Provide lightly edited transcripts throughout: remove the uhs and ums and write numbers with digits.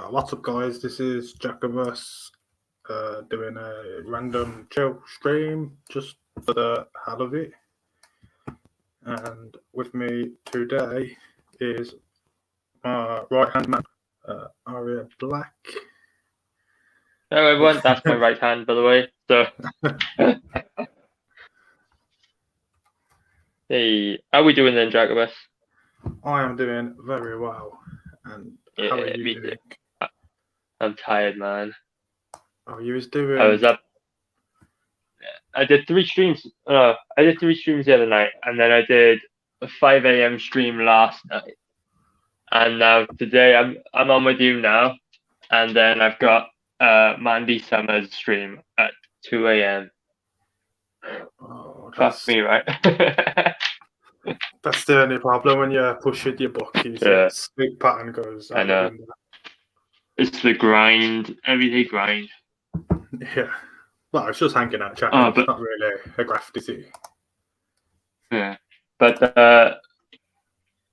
What's up, guys? This is Jacobus doing a random chill stream just for the hell of it. And with me today is my right hand man, Aria Black. Hello, everyone. That's my right hand, by the way. So, hey, how are we doing then, Jacobus? I am doing very well. And how are you doing? I'm tired, man. Oh, you was doing. I was up. I did 3 streams. I did 3 streams the other night, and then I did a 5 a.m. stream last night. And now today I'm on with you now, and then I've got Mandy Summer's stream at 2 a.m. Oh, Fuck me, right? That's the only problem when you're pushing your bookies. Yeah. Sleep pattern goes out. I know. It's the grind, everyday grind. Yeah. Well, it's just hanging out chatting. It's not really a graft, is it? Yeah. But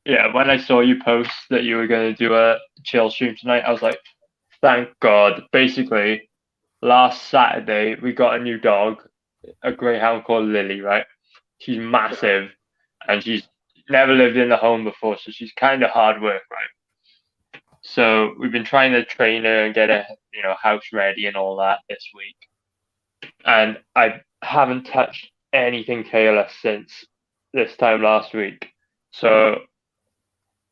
yeah, when I saw you post that you were going to do a chill stream tonight, I was like, thank God. Basically, last Saturday, we got a new dog, a greyhound called Lily, right? She's massive, and she's never lived in the home before, so she's kind of hard work, right? So we've been trying to train her and get her, house ready and all that this week. And I haven't touched anything Tailless since this time last week. So,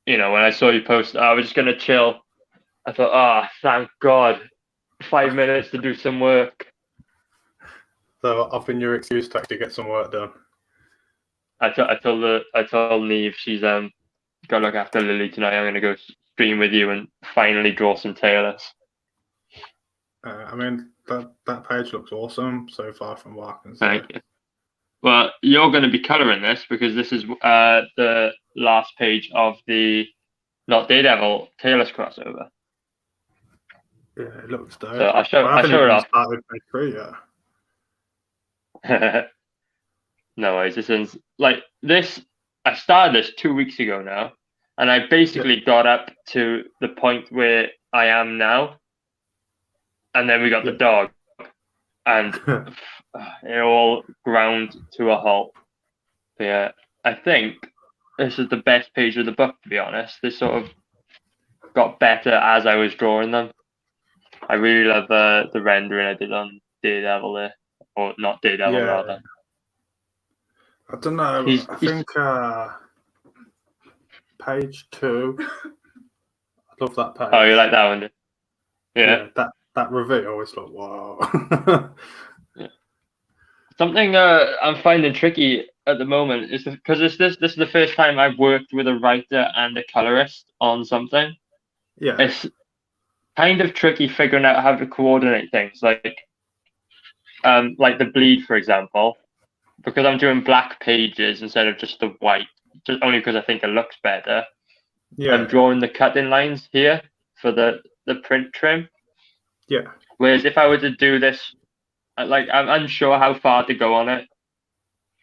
when I saw you post, I was just going to chill. I thought, thank God, 5 minutes to do some work. So I've been your excuse to actually get some work done. I told Neve she's got to look after Lily tonight. I'm going to go stream with you and finally draw some Tailless. I mean, that page looks awesome so far from what I can see. Thank you. Well, you're going to be colouring this because this is the last page of the Not Daredevil Tailless crossover. Yeah, it looks dope. So I'll show it off. Started page 3 yet. No worries. This is like this. I started this 2 weeks ago now, and I basically got up to the point where I am now, and then we got the dog, and it all ground to a halt. But yeah, I think this is the best page of the book, to be honest. This sort of got better as I was drawing them. I really love the rendering I did on Daredevil there, or not Daredevil rather. I don't know. I think page 2. I love that page. Oh, you like that one? Yeah. That reveal always like wow. Yeah. Something I'm finding tricky at the moment is because this is the first time I've worked with a writer and a colorist on something. Yeah. It's kind of tricky figuring out how to coordinate things, like the bleed, for example, because I'm doing black pages instead of just the white, just only because I think it looks better. Yeah. I'm drawing the cutting lines here for the print trim. Yeah. Whereas if I were to do this, I'm unsure how far to go on it.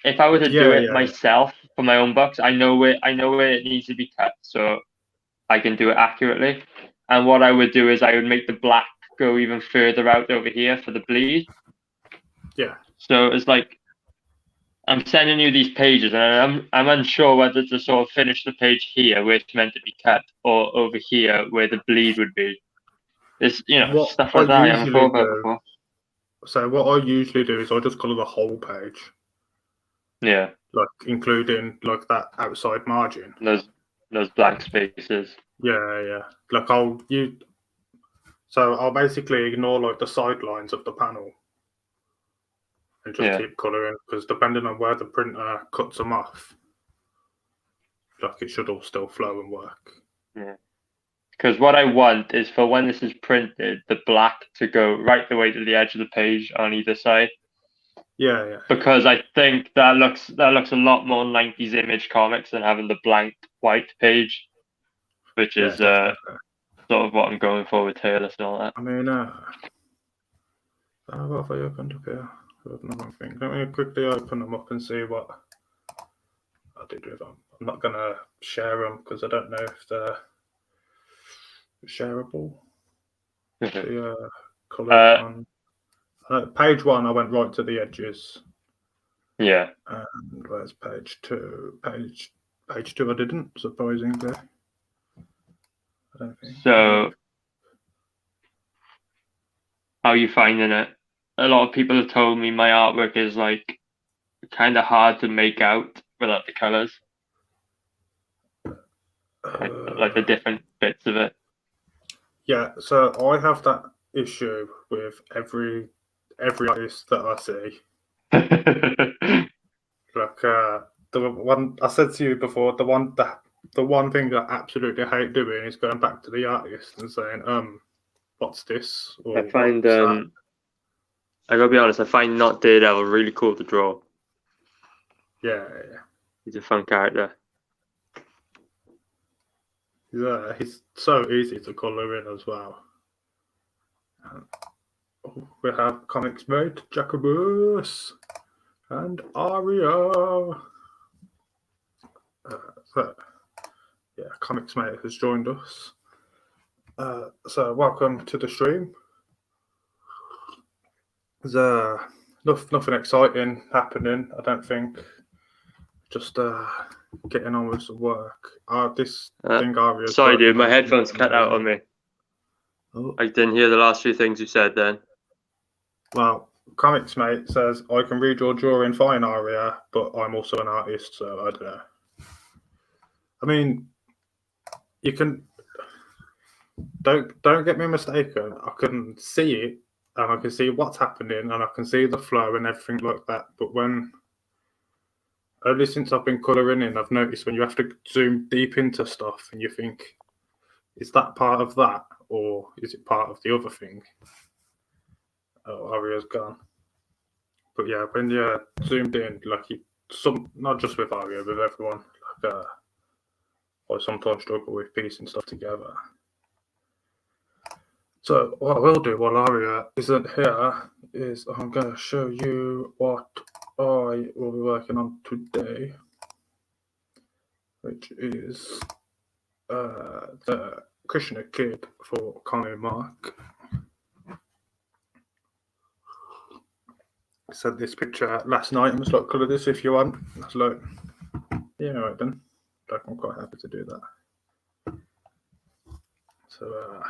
If I were to do it myself for my own books, I know where it needs to be cut, so I can do it accurately. And what I would do is I would make the black go even further out over here for the bleed. Yeah. So it's like I'm sending you these pages, and I'm unsure whether to sort of finish the page here where it's meant to be cut, or over here where the bleed would be. It's stuff like that I haven't thought about before. So what I usually do is I just colour the whole page. Yeah. Like including like that outside margin. Those blank spaces. Yeah. Like I'll basically ignore like the sidelines of the panel and just keep colouring, because depending on where the printer cuts them off, like it should all still flow and work. Yeah. Because what I want is for when this is printed, the black to go right the way to the edge of the page on either side. Yeah. Because I think that looks a lot more 90s Image Comics than having the blank white page, which is sort of what I'm going for with Tailless and all that. I mean, what have I opened up here? Let me quickly open them up and see what I did with them. I'm not going to share them because I don't know if they're shareable. The colours on page 1. I went right to the edges. Yeah. And where's page 2? Page 2 I didn't, surprisingly. I don't think. So, how are you finding it? A lot of people have told me my artwork is like kind of hard to make out without the colours. Like the different bits of it. Yeah, so I have that issue with every artist that I see. Like the one I said to you before, the one thing I absolutely hate doing is going back to the artist and saying, what's this? Or I find what's that? I gotta be honest, I find Not Daredevil really cool to draw. Yeah. He's a fun character. He's so easy to colour in as well. We have comics mate Jacobus and Aria. Comics mate has joined us. So welcome to the stream. There's nothing exciting happening, I don't think. Just getting on with some work. This thing Aria. Sorry, dude, my headphones cut out on me. Oh. I didn't hear the last few things you said then. Well, Comics Mate says, I can read your drawing fine, Aria, but I'm also an artist, so I don't know. I mean, you can... Don't get me mistaken. I can see it, and I can see what's happening, and I can see the flow and everything like that, but when... Only since I've been colouring in, I've noticed when you have to zoom deep into stuff, and you think, is that part of that, or is it part of the other thing? Oh, Aria's gone. But yeah, when you're zoomed in, like not just with Aria, with everyone, like I sometimes struggle with piecing stuff together. So what I will do while Aria isn't here is I'm going to show you what I will be working on today, which is the Kushner Kid for Connie Mark. I sent this picture last night. I'm just like, colour this if you want. I was like, yeah, right then. Like, I'm quite happy to do that. So,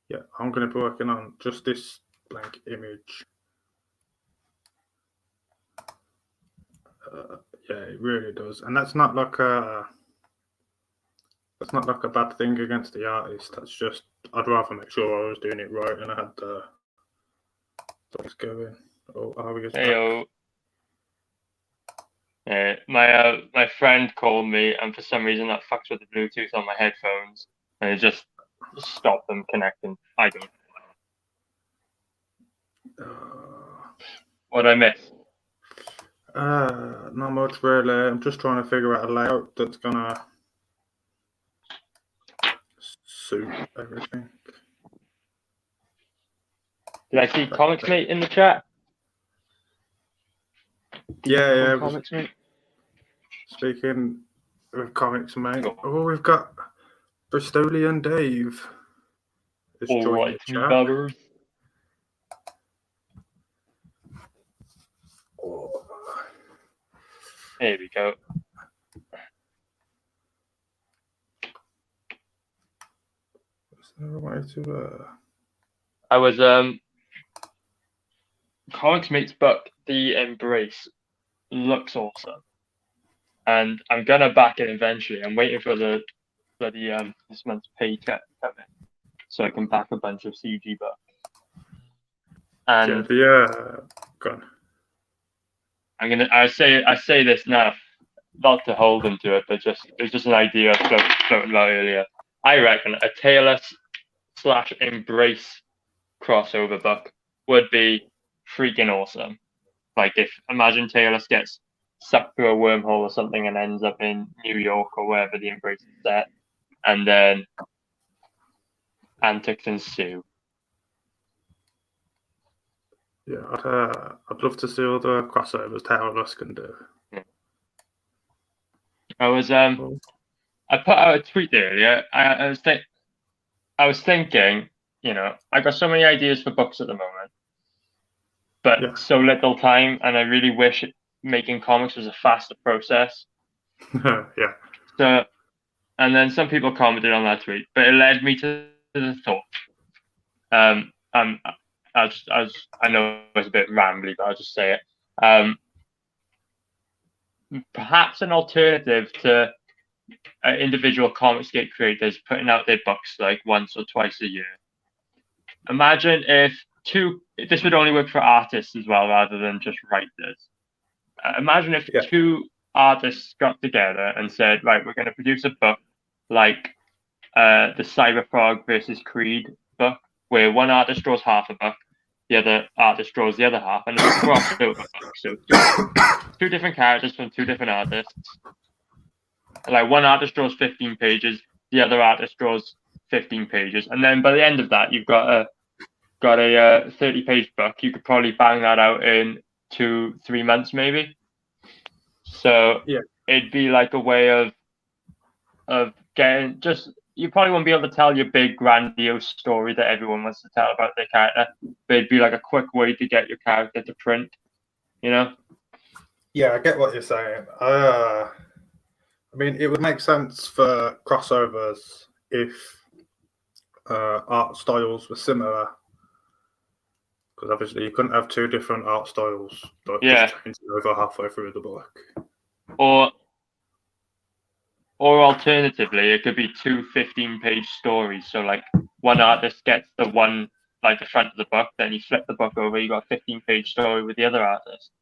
yeah, I'm going to be working on just this blank image. Yeah, it really does, and that's not like a bad thing against the artist. That's just I'd rather make sure I was doing it right and I had the things going. Oh, Aria's back. My friend called me, and for some reason that fucks with the Bluetooth on my headphones, and it just stopped them connecting. I don't know. What I missed? Not much really. I'm just trying to figure out a layout that's gonna suit everything. Did I see Comics Mate in the chat? Yeah. Comics Mate. Speaking of Comics Mate, we've got Bristolian Dave. All right, buggers. Here we go. Is there a way to? I was Comics Mate's book, The Embrace, looks awesome, and I'm gonna back it eventually. I'm waiting for the bloody this month's paycheck coming, so I can back a bunch of CG books. And go on. I say this now, not to hold them to it, but it's just an idea I floated about earlier. I reckon a Tailless / Embrace crossover book would be freaking awesome. Like imagine Tailless gets sucked through a wormhole or something and ends up in New York or wherever the Embrace is set, and then antics ensue. Yeah, I'd love to see all the crossovers Tailless can do. I was I put out a tweet earlier. I was thinking I got so many ideas for books at the moment, but so little time, and I really wish making comics was a faster process. Yeah. So, and then some people commented on that tweet, but it led me to the thought. I know it's a bit rambly, but I'll just say it. Perhaps an alternative to individual Comicsgate creators putting out their books like once or twice a year. Imagine if this would only work for artists as well, rather than just writers. Imagine if two artists got together and said, right, we're going to produce a book like the Cyberfrog versus Creed book, where one artist draws half a book, the other artist draws the other half, and it's a crossover book. So two different characters from two different artists. Like one artist draws 15 pages, the other artist draws 15 pages, and then by the end of that, you've got a 30-page book. You could probably bang that out in 2-3 months, maybe. So it'd be like a way of getting you probably won't be able to tell your big grandiose story that everyone wants to tell about their character, but it'd be like a quick way to get your character to print, Yeah, I get what you're saying. I mean, it would make sense for crossovers if art styles were similar, because obviously you couldn't have two different art styles just changing over halfway through the book. Or alternatively, it could be two 15-page stories. So like one artist gets the one, like the front of the book, then you flip the book over, you got a 15-page story with the other artist.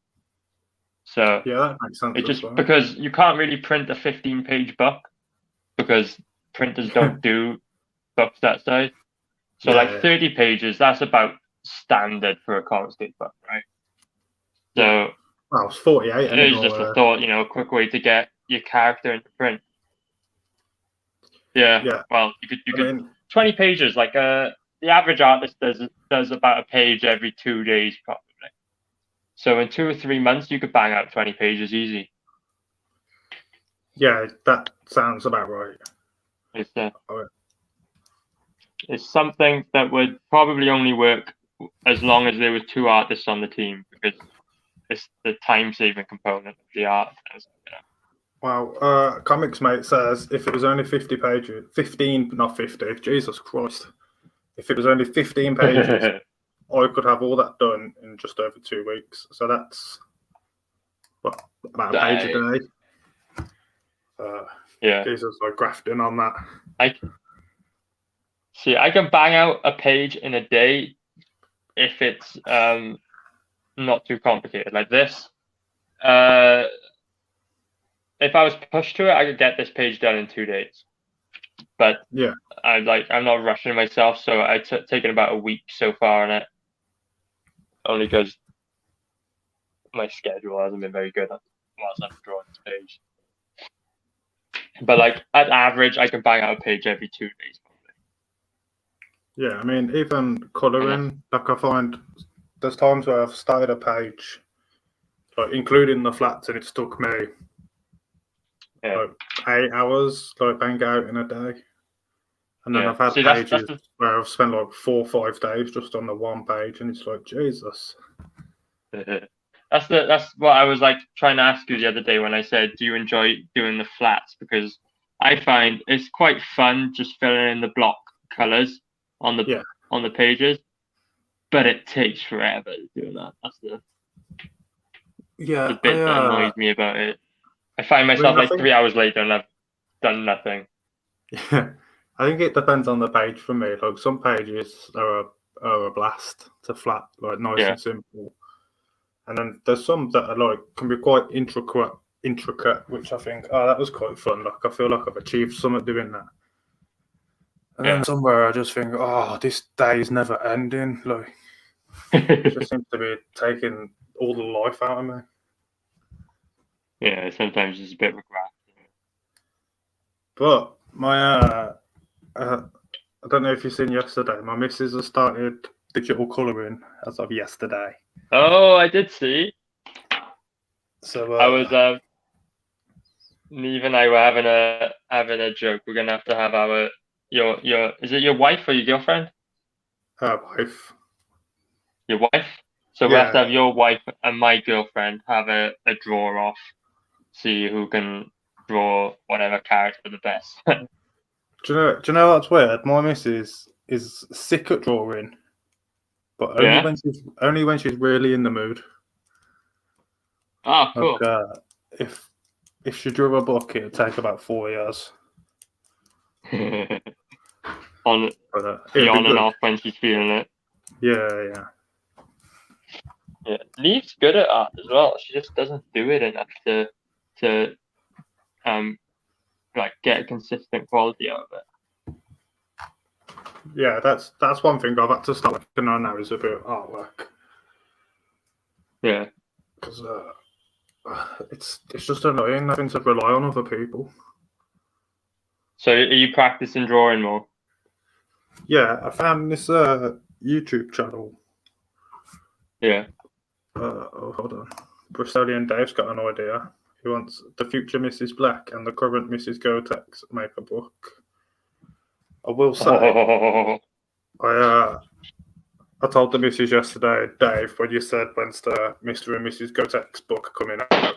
So that makes sense. It just because you can't really print a 15-page book because printers don't do books that size. So 30 pages, that's about standard for a Comicsgate book, right? So it's 48. It was just a thought, a quick way to get your character into print. Yeah. Well, you could 20 pages. Like the average artist does about a page every 2 days, probably. So in 2 or 3 months, you could bang out 20 pages easy. Yeah, that sounds about right. It's something that would probably only work as long as there were two artists on the team, because it's the time-saving component of the art. Wow, Comics Mate says if it was only 50 pages, 15, not 50, Jesus Christ. If it was only 15 pages, I could have all that done in just over 2 weeks. So that's about a page a day. Jesus, like grafting on that. I can bang out a page in a day if it's not too complicated. Like this. If I was pushed to it, I could get this page done in 2 days. But I'm not rushing myself, so I've taken about a week so far on it. Only because my schedule hasn't been very good whilst I'm drawing this page. But like at average, I can bang out a page every 2 days. Probably. Yeah, I mean, even colouring, like I find there's times where I've started a page, like including the flats, and it's took me like 8 hours, like bang out in a day. And then I've had pages where I've spent like 4 or 5 days just on the one page, and it's like, Jesus. That's what I was like trying to ask you the other day when I said, do you enjoy doing the flats? Because I find it's quite fun just filling in the block colours on the pages, but it takes forever doing that. That's the bit that annoys me about it. I find myself 3 hours later and I've done nothing. Yeah, I think it depends on the page for me. Like some pages are a blast to flat, like nice and simple. And then there's some that are like can be quite intricate, which I think, that was quite fun. Like I feel like I've achieved something doing that. And then somewhere I just think, this day is never ending. Like it just seems to be taking all the life out of me. Yeah, sometimes it's a bit of a graft. But my I don't know if you've seen yesterday, my missus has started digital colouring as of yesterday. Oh, I did see. So I was Neve and I were having a joke. We're gonna have to have your is it your wife or your girlfriend? Wife. Your wife? So we have to Yeah. have your wife and my girlfriend have a draw off, see who can draw whatever character the best. Do you know what's weird? My missus is sick at drawing, but only Yeah? when she's really in the mood. Oh, cool. Like, if she drew a book, it'd take about 4 years. On But be it'd be on and good. off when she's feeling it. Yeah. Yeah, Neve's good at art as well. She just doesn't do it enough to like get a consistent quality out of it. Yeah, that's one thing I've had to start working on now is a bit of artwork. Yeah. Because it's just annoying having to rely on other people. So are you practicing drawing more? Yeah, I found this YouTube channel. Yeah. Hold on. Bristolian Dave's got an idea. He wants the future Mrs. Black and the current Mrs. Gotex make a book. I will say, I told the missus yesterday, Dave, when you said when's the Mr. and Mrs. Gotex book coming out,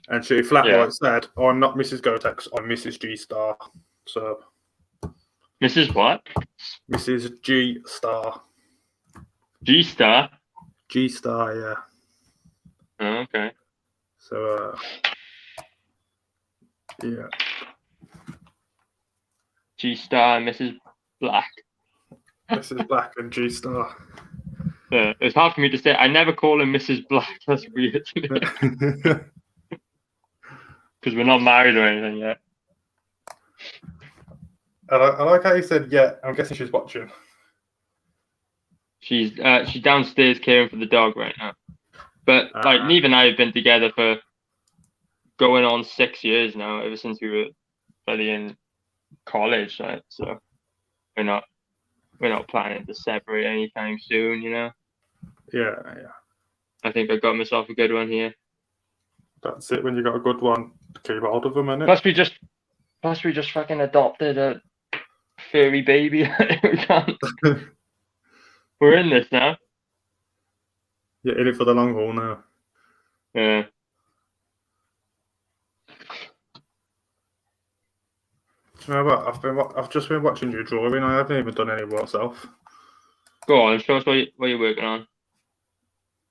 and she flat said, "I'm not Mrs. Gotex, I'm Mrs. G Star." So, Mrs. What? Mrs. G Star. G Star. G Star, yeah. Oh, okay. So, yeah. G Star and Mrs. Black. Mrs. Black and G Star. Yeah, it's hard for me to say. I never call him Mrs. Black. That's weird to me. Because we're not married or anything yet. I like how you said, yeah, I'm guessing she's watching. She's downstairs caring for the dog right now. But like Neve and I have been together for going on 6 years now, ever since we were studying college, right? So we're not planning to separate anytime soon, you know? Yeah. I think I got myself a good one here. That's it. When you got a good one, keep hold of them, innit? Plus we just fucking adopted a furry baby. We can't. We're in this now. You're in it for the long haul now. Yeah. Do you know what? I've just been watching you drawing. I haven't even done any work myself. Go on, show us what you're working on.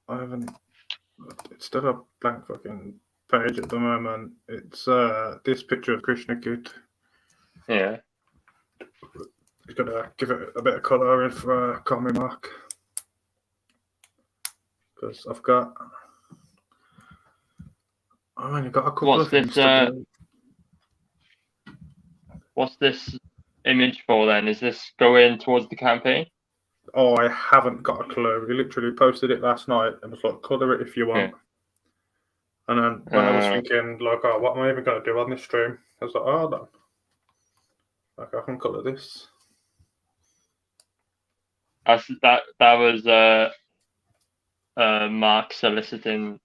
I haven't. It's still a blank fucking page at the moment. It's this picture of Kushner Kid. Yeah. He's gonna give it a bit of colour in for a comic mark. Because I've got. I've only got a couple of things to do. What's this image for then? Is this going towards the campaign? Oh, I haven't got a clue. He literally posted it last night and was like, colour it if you want. Yeah. And then when I was thinking, like, oh, what am I even going to do on this stream? I was like, oh, no. Like, I can colour this. That was Mark soliciting.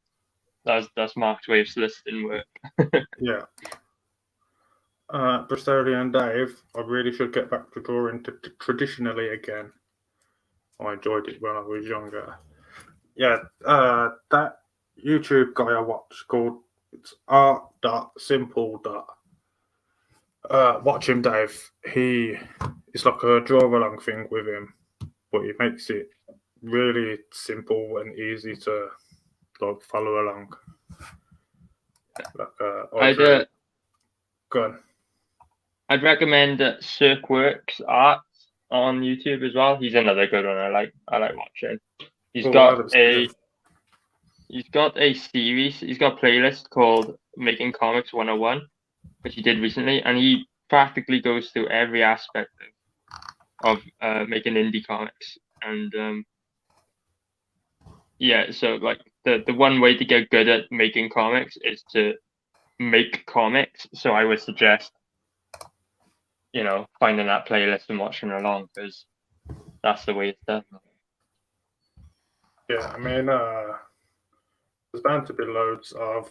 That's Mark's way of soliciting work. Yeah. Bristolian Dave, I really should get back to drawing traditionally again. I enjoyed it when I was younger. Yeah, that YouTube guy I watched called it's art.simple. Watch him, Dave. It's like a draw along thing with him, but he makes it really simple and easy to like follow along. Like go on. I'd recommend Cirqueworks Art on YouTube as well. He's another good one. I like watching. He's got a series. He's got a playlist called Making Comics 101, which he did recently, and he practically goes through every aspect of making indie comics. And yeah, so like the one way to get good at making comics is to make comics. So I would suggest, finding that playlist and watching along, because that's the way it's done. Yeah, I mean, there's bound to be loads of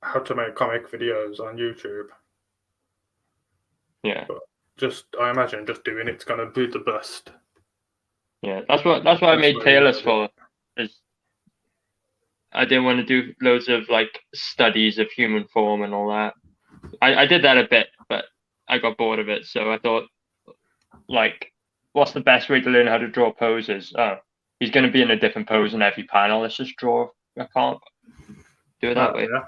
how to make comic videos on YouTube. Yeah. But I imagine just doing it's going to be the best. Yeah, that's what I made That's why you Tailless like it. for. Is I didn't want to do loads of like studies of human form and all that. I did that a bit, but I got bored of it. So I thought, like, what's the best way to learn how to draw poses? Oh, he's going to be in a different pose in every panel. Let's just draw a comic. Do it that way. Yeah.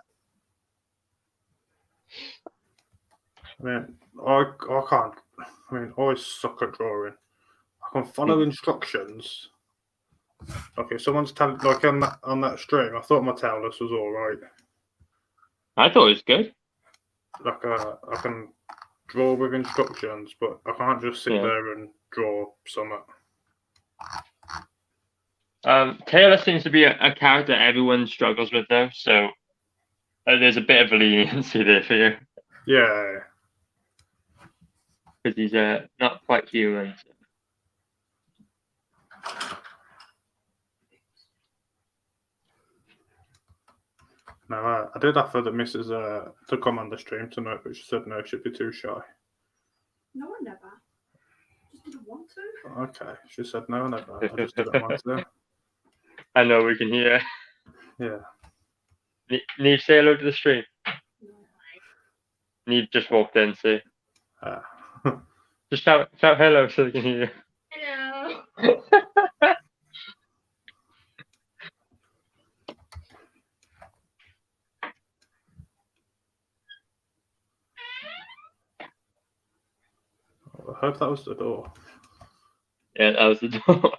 I mean, I can't. I mean, I always suck at drawing. I can follow instructions. Okay, someone's telling like on that stream. I thought my Tailless was all right. I thought it was good. Like I can draw with instructions, but I can't just sit there and draw something. Taylor seems to be a character everyone struggles with, though. So there's a bit of leniency there for you. Yeah. Because he's not quite human. So. No, I did offer the missus to come on the stream tonight, but she said no, she'd be too shy. No, I never. Just didn't want to. Okay, she said no, I never. I just didn't want to. I know we can hear. Yeah. Neve, say hello to the stream. No. Neve just walked in, see. Just shout hello so they can hear you. Hello. I hope that was the door. Yeah, that was the door.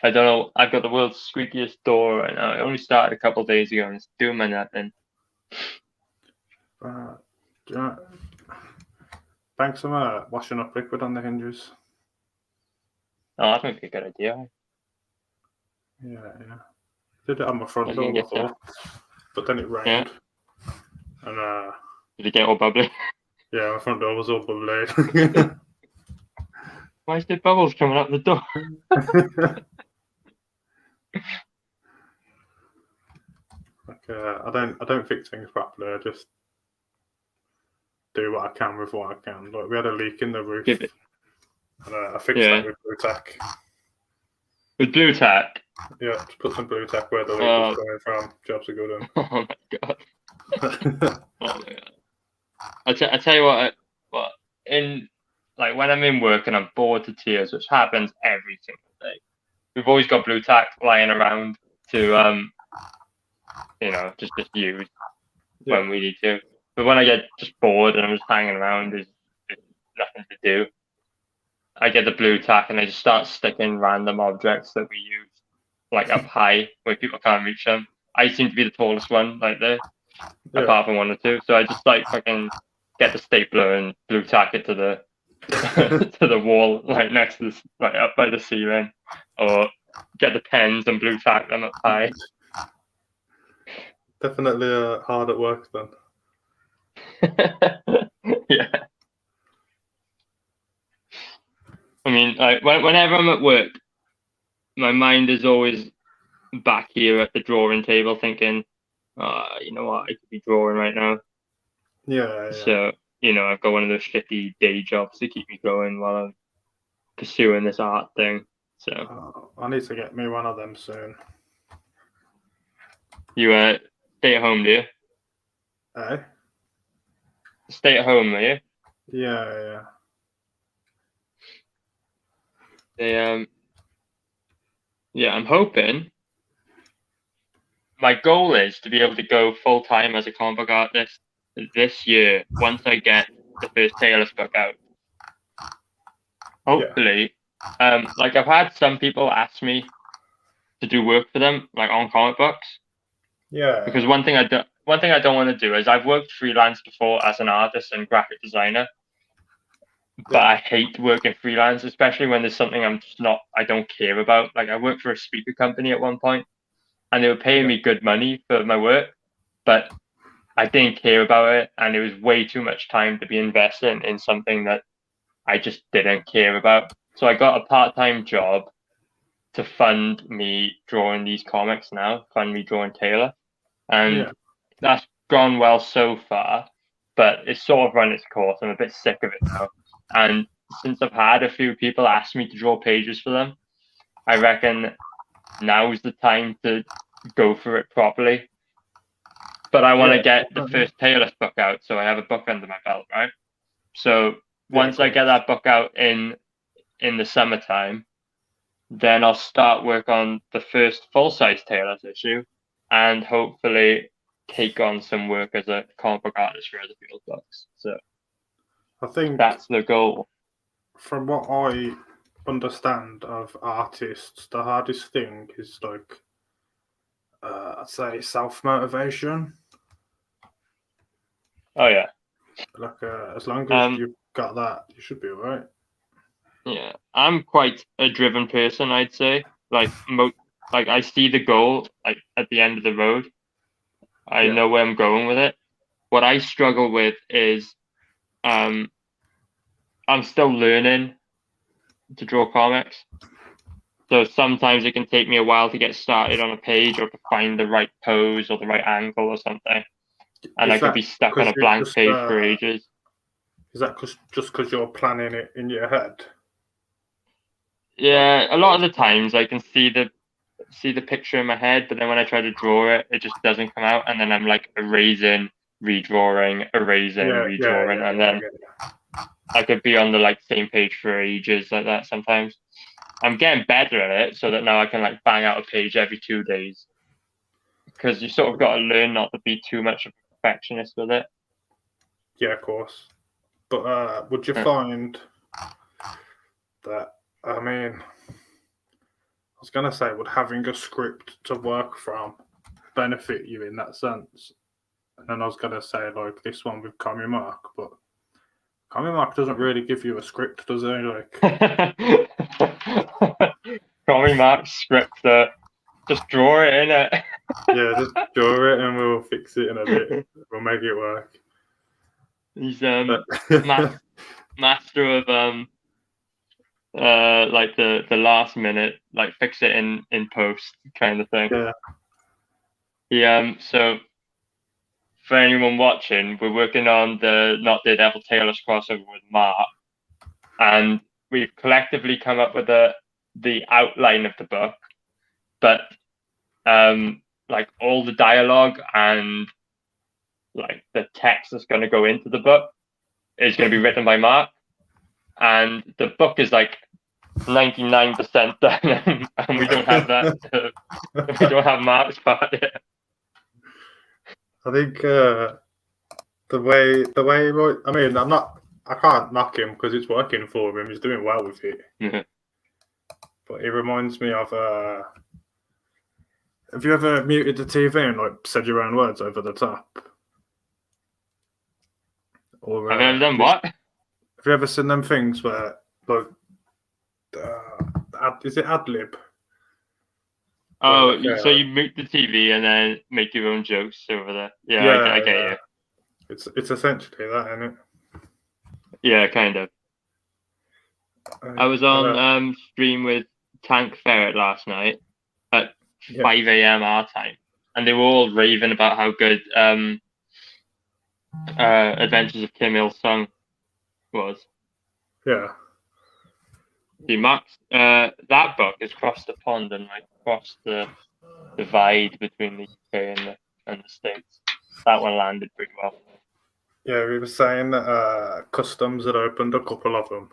I don't know. I've got the world's squeakiest door right now. It only started a couple of days ago and it's doing my nothing. Thanks for washing up liquid on the hinges. Oh, that might be a good idea. Yeah. Did it on my front door before, but then it rained. Yeah. And did it get all bubbly? Yeah, my front door was all bubbly. Why is there bubbles coming out the door? I don't fix things properly. I just do what I can with what I can. Like we had a leak in the roof, and I fixed that with blue tack. With blue tack? Yeah, just put some blue tack where the leak was coming from. Jobs are good. Oh my god! Oh my god! I tell you what. When I'm in work and I'm bored to tears, which happens every single day, we've always got blue tack lying around to just use when we need to. But when I get just bored and I'm just hanging around, there's nothing to do. I get the blue tack and I just start sticking random objects that we use like up high where people can't reach them. I seem to be the tallest one like there, apart from one or two. So I just like fucking get the stapler and blue tack it to the to the wall like next to this, like up by the ceiling, or get the pens and blue tack them up high. Definitely hard at work then. Yeah. I mean, like whenever I'm at work, my mind is always back here at the drawing table, thinking, you know what, I could be drawing right now. Yeah. So I've got one of those shitty day jobs to keep me going while I'm pursuing this art thing. So I need to get me one of them soon. You stay at home, do you? Eh? Stay at home, are you? Yeah. I'm hoping. My goal is to be able to go full time as a comic book artist this year once I get the first Tailless book out. Hopefully, like I've had some people ask me to do work for them, like on comic books. Yeah. Because one thing I don't want to do is I've worked freelance before as an artist and graphic designer, but I hate working freelance, especially when there's something I don't care about. Like I worked for a speaker company at one point, and they were paying me good money for my work, but I didn't care about it, and it was way too much time to be investing in something that I just didn't care about. So I got a part-time job to fund me drawing these comics now, fund me drawing Taylor. And that's gone well so far, but it's sort of run its course. I'm a bit sick of it now. And since I've had a few people ask me to draw pages for them, I reckon now's the time to go for it properly. But I want to get the first Tailless book out, so I have a book under my belt, right? So once I get that book out in the summertime, then I'll start work on the first full-size Tailless issue, and hopefully take on some work as a comic book artist for other people's books. So I think that's the goal. From what I understand of artists, the hardest thing is like, I'd say self-motivation. Oh yeah. Like, as long as you've got that, you should be alright. Yeah, I'm quite a driven person, I'd say. Like I see the goal like at the end of the road. I know where I'm going with it. What I struggle with is I'm still learning to draw comics. So sometimes it can take me a while to get started on a page or to find the right pose or the right angle or something. And I could be stuck on a blank page for ages. Is that just because you're planning it in your head? Yeah, a lot of the times I can see the picture in my head, but then when I try to draw it, it just doesn't come out, and then I'm like erasing, redrawing, redrawing, and then I could be on the like same page for ages like that sometimes. I'm getting better at it so that now I can like bang out a page every 2 days, because you sort of got to learn not to be too much of a perfectionist with it. Yeah, of course. But would you find that, I mean, I was going to say, would having a script to work from benefit you in that sense? And then I was going to say, like, this one with Comic Mark, but Comic Mark doesn't really give you a script, does he? Like, Comic Mark script, just draw it in it. Yeah, just draw it and we'll fix it in a bit. We'll make it work. He's master of like the last minute, like fix it in post kind of thing. Yeah. So for anyone watching, we're working on the Not Daredevil Tailless crossover with Mark, and we've collectively come up with the outline of the book, but like all the dialogue and like the text that's going to go into the book is going to be written by Mark, and the book is like 99% done, and we don't have that. We don't have Mark's part yet. I think the way I mean, I can't knock him because it's working for him. He's doing well with it. Mm-hmm. But it reminds me of have you ever muted the TV and like said your own words over the top? Or Have you ever done what? Have you ever seen them things where like is it Adlib? Oh, so you mute the TV and then make your own jokes over there. Yeah, I get you. It's essentially that, isn't it? Yeah, kind of. I was on stream with Tank Ferret last night at 5 a.m. our time, and they were all raving about how good Adventures of Kim Il Sung was. Yeah. See, Max, that book has crossed the pond and like crossed the divide between the UK and the States. That one landed pretty well. Yeah, we were saying that Customs had opened a couple of them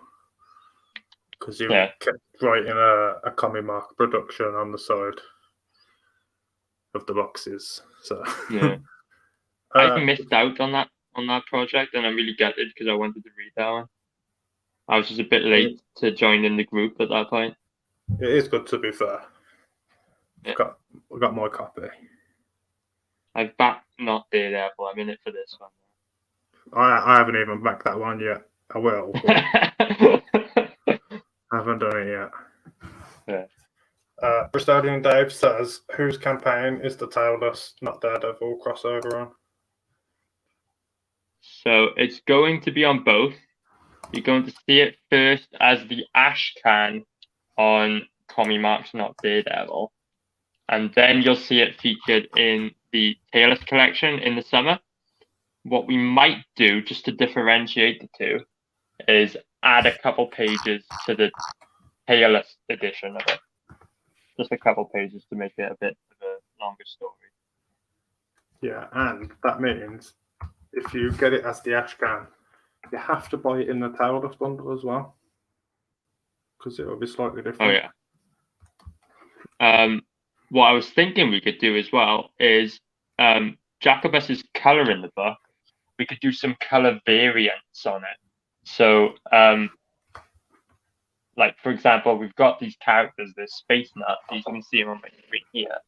because you kept writing a Comic Mark production on the side of the boxes. So yeah, I missed out on that project, and I'm really gutted because I wanted to read that one. I was just a bit late to join in the group at that point. It is good, to be fair. Yeah. I've got my copy. I've backed Not Daredevil. I'm in it for this one. I haven't even backed that one yet. I will. I haven't done it yet. Yeah. Bristolian Dave says, whose campaign is the Tailless Not Daredevil crossover on? So it's going to be on both. You're going to see it first as the Ash Can on Comic Mark's Not Daredevil, and then you'll see it featured in the Tailless collection in the summer. What we might do, just to differentiate the two, is add a couple pages to the Tailless edition of it. Just a couple pages to make it a bit of a longer story. Yeah, and that means if you get it as the Ashcan, you have to buy it in the Tailless bundle as well, because it will be slightly different. Oh yeah. What I was thinking we could do as well is Jacobus's color in the book. We could do some color variants on it. So, like for example, we've got these characters, they're space Nazis. You can see them on my screen here.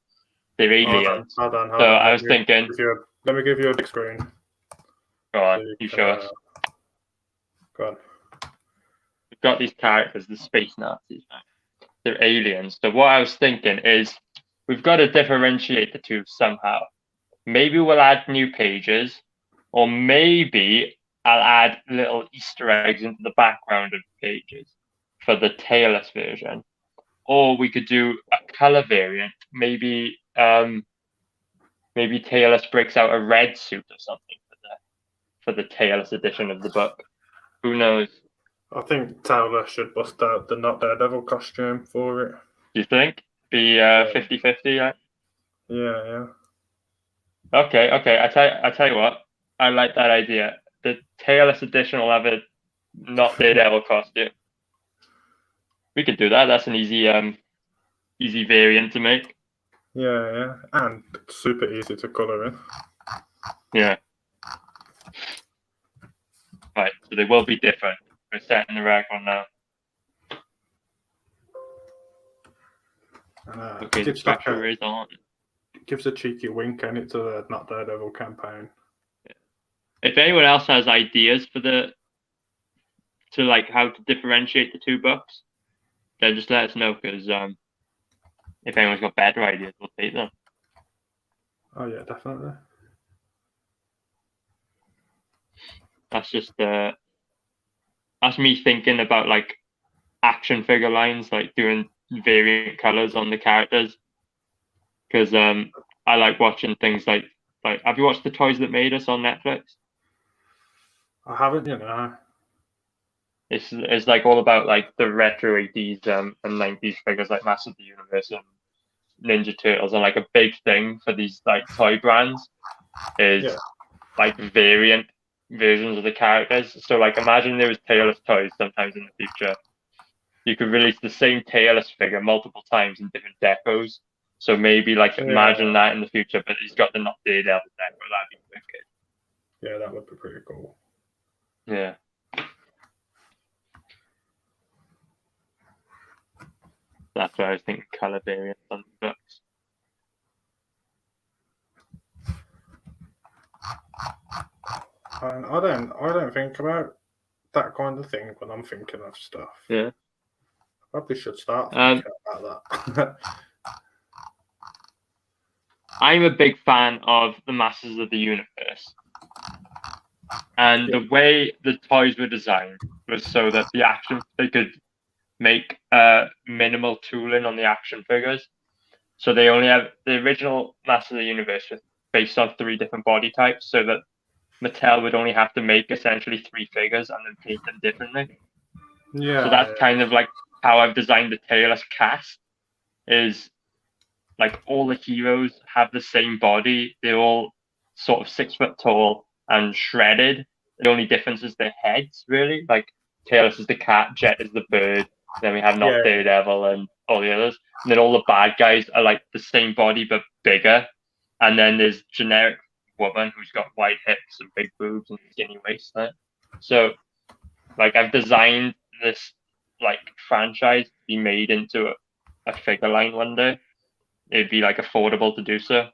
They're aliens. Hold on. So I was thinking. Let me give you a big screen. Go on, you show us. Go on. We've got these characters, the space Nazis. Right? They're aliens. So what I was thinking is we've got to differentiate the two somehow. Maybe we'll add new pages, or maybe I'll add little Easter eggs into the background of the pages for the Tailless version. Or we could do a color variant. Maybe maybe Tailless breaks out a red suit or something for the Tailless edition of the book. Who knows? I think Tailless should bust out the Not Daredevil costume for it. Do you think? Be 50-50, yeah? Yeah. Okay. I tell you what. I like that idea. The Tailless edition will have a Not Daredevil costume. We could do that. That's an easy variant to make. Yeah, and super easy to colour in. Yeah. Right, so they will be different. We're setting the rag on now. And, Okay, the structure is on. Gives a cheeky wink and it's a Not Daredevil campaign. Yeah. If anyone else has ideas for how to differentiate the two books, then just let us know, because if anyone's got better ideas, we'll take them. Oh yeah, definitely. That's just that's me thinking about like action figure lines, like doing variant colors on the characters, because I like watching things like have you watched The Toys That Made Us on Netflix? I haven't, It's like all about like the retro 80s and 90s figures like Masters of the Universe and Ninja Turtles, and like a big thing for these like toy brands is like variant versions of the characters. So like imagine there was Tailless toys sometimes in the future. You could release the same Tailless figure multiple times in different decos. So maybe like imagine that in the future, but he's got the Not Daredevil deco. That'd be wicked. Yeah, that would be pretty cool. Yeah. That's why I was thinking color variants on the books. And I don't think about that kind of thing when I'm thinking of stuff. Yeah. I probably should start thinking about that. I'm a big fan of the Masters of the Universe. And the way the toys were designed was so that they could make minimal tooling on the action figures. So they only have the original Masters of the Universe was based on 3 different body types, so that Mattel would only have to make essentially 3 figures and then paint them differently. Yeah. So that's kind of like how I've designed the Tailless cast, is like all the heroes have the same body. They're all sort of 6 foot tall and shredded. The only difference is their heads, really. Like Tailless is the cat, Jet is the bird. Then we have Not Daredevil and all the others. And then all the bad guys are like the same body but bigger. And then there's generic woman who's got wide hips and big boobs and skinny waistline. So like I've designed this like franchise to be made into a figure line one day. It'd be like affordable to do so.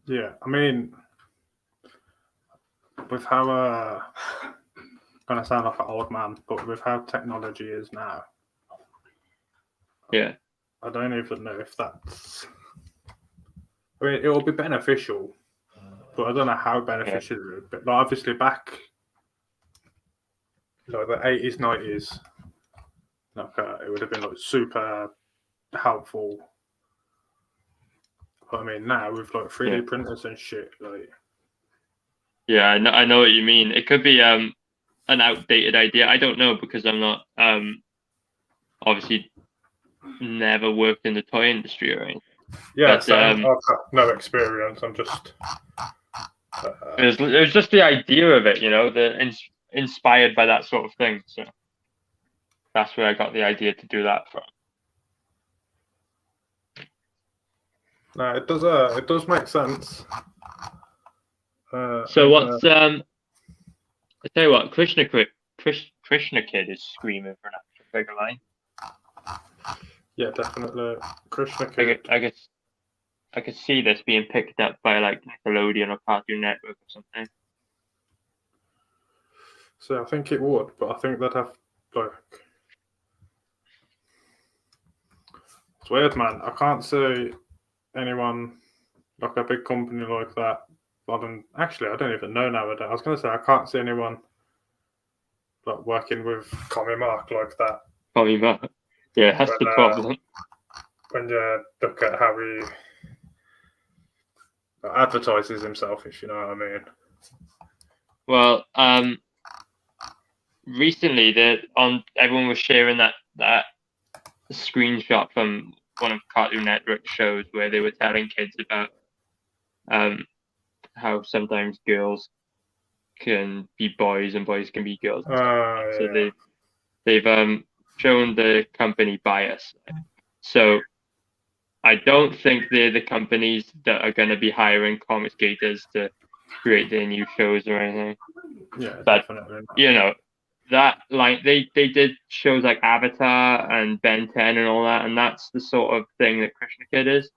Yeah, I mean, with how gonna sound like an old man, but with how technology is now, yeah, I don't even know if that's. I mean, it will be beneficial, but I don't know how beneficial it would be. Like, obviously, back like the 80s, 90s, like it would have been like super helpful. But I mean, now with like 3D printers and shit, like. Yeah, I know what you mean. It could be an outdated idea. I don't know because I'm not obviously never worked in the toy industry or anything. Yeah, But, same. I've got no experience. I'm just. It was just the idea of it, inspired by that sort of thing. So that's where I got the idea to do that from. No, it does make sense. So what's I tell you what, Krishna Kid is screaming for an action figure line. Yeah, definitely. Krishna Kid. I could see this being picked up by like Nickelodeon or Cartoon Network or something. So I think it would, but I think they'd have like. It's weird, man. I can't see anyone like a big company like that. Actually, I don't even know nowadays. I was gonna say I can't see anyone like working with Comic Mark like that. Comic Mark. Yeah, that's the problem. When you look at how he advertises himself, if you know what I mean. Well, recently everyone was sharing that screenshot from one of Cartoon Network shows where they were telling kids about how sometimes girls can be boys and boys can be girls. So they've shown the company bias. So I don't think they're the companies that are going to be hiring comic skaters to create their new shows or anything. Yeah, but definitely. That like they did shows like Avatar and Ben 10 and all that, and that's the sort of thing that Krishna Kid is.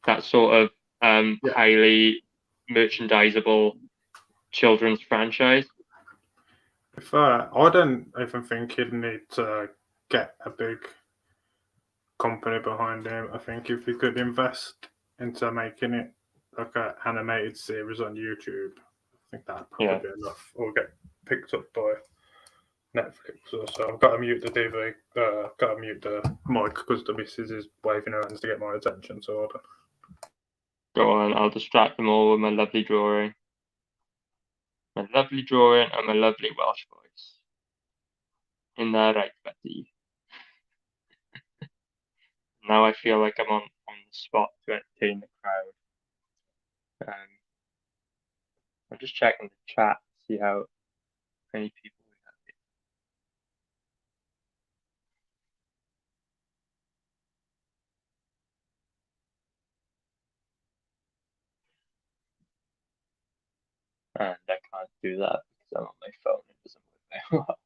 That sort of highly merchandisable children's franchise. I don't even think he'd need to get a big company behind him. I think if he could invest into making it like an animated series on YouTube, I think that'd probably be enough. Or get picked up by Netflix or so. I've got to mute the TV. Got to mute the mic because the missus is waving her hands to get my attention. So hold on. Go on, I'll distract them all with my lovely drawing. My lovely drawing and my lovely Welsh voice. In that right, Betty. Now I feel like I'm on the spot to entertain the crowd. I'm just checking the chat to see how many people we have. And I can't do that because I'm on my phone. It doesn't work very well.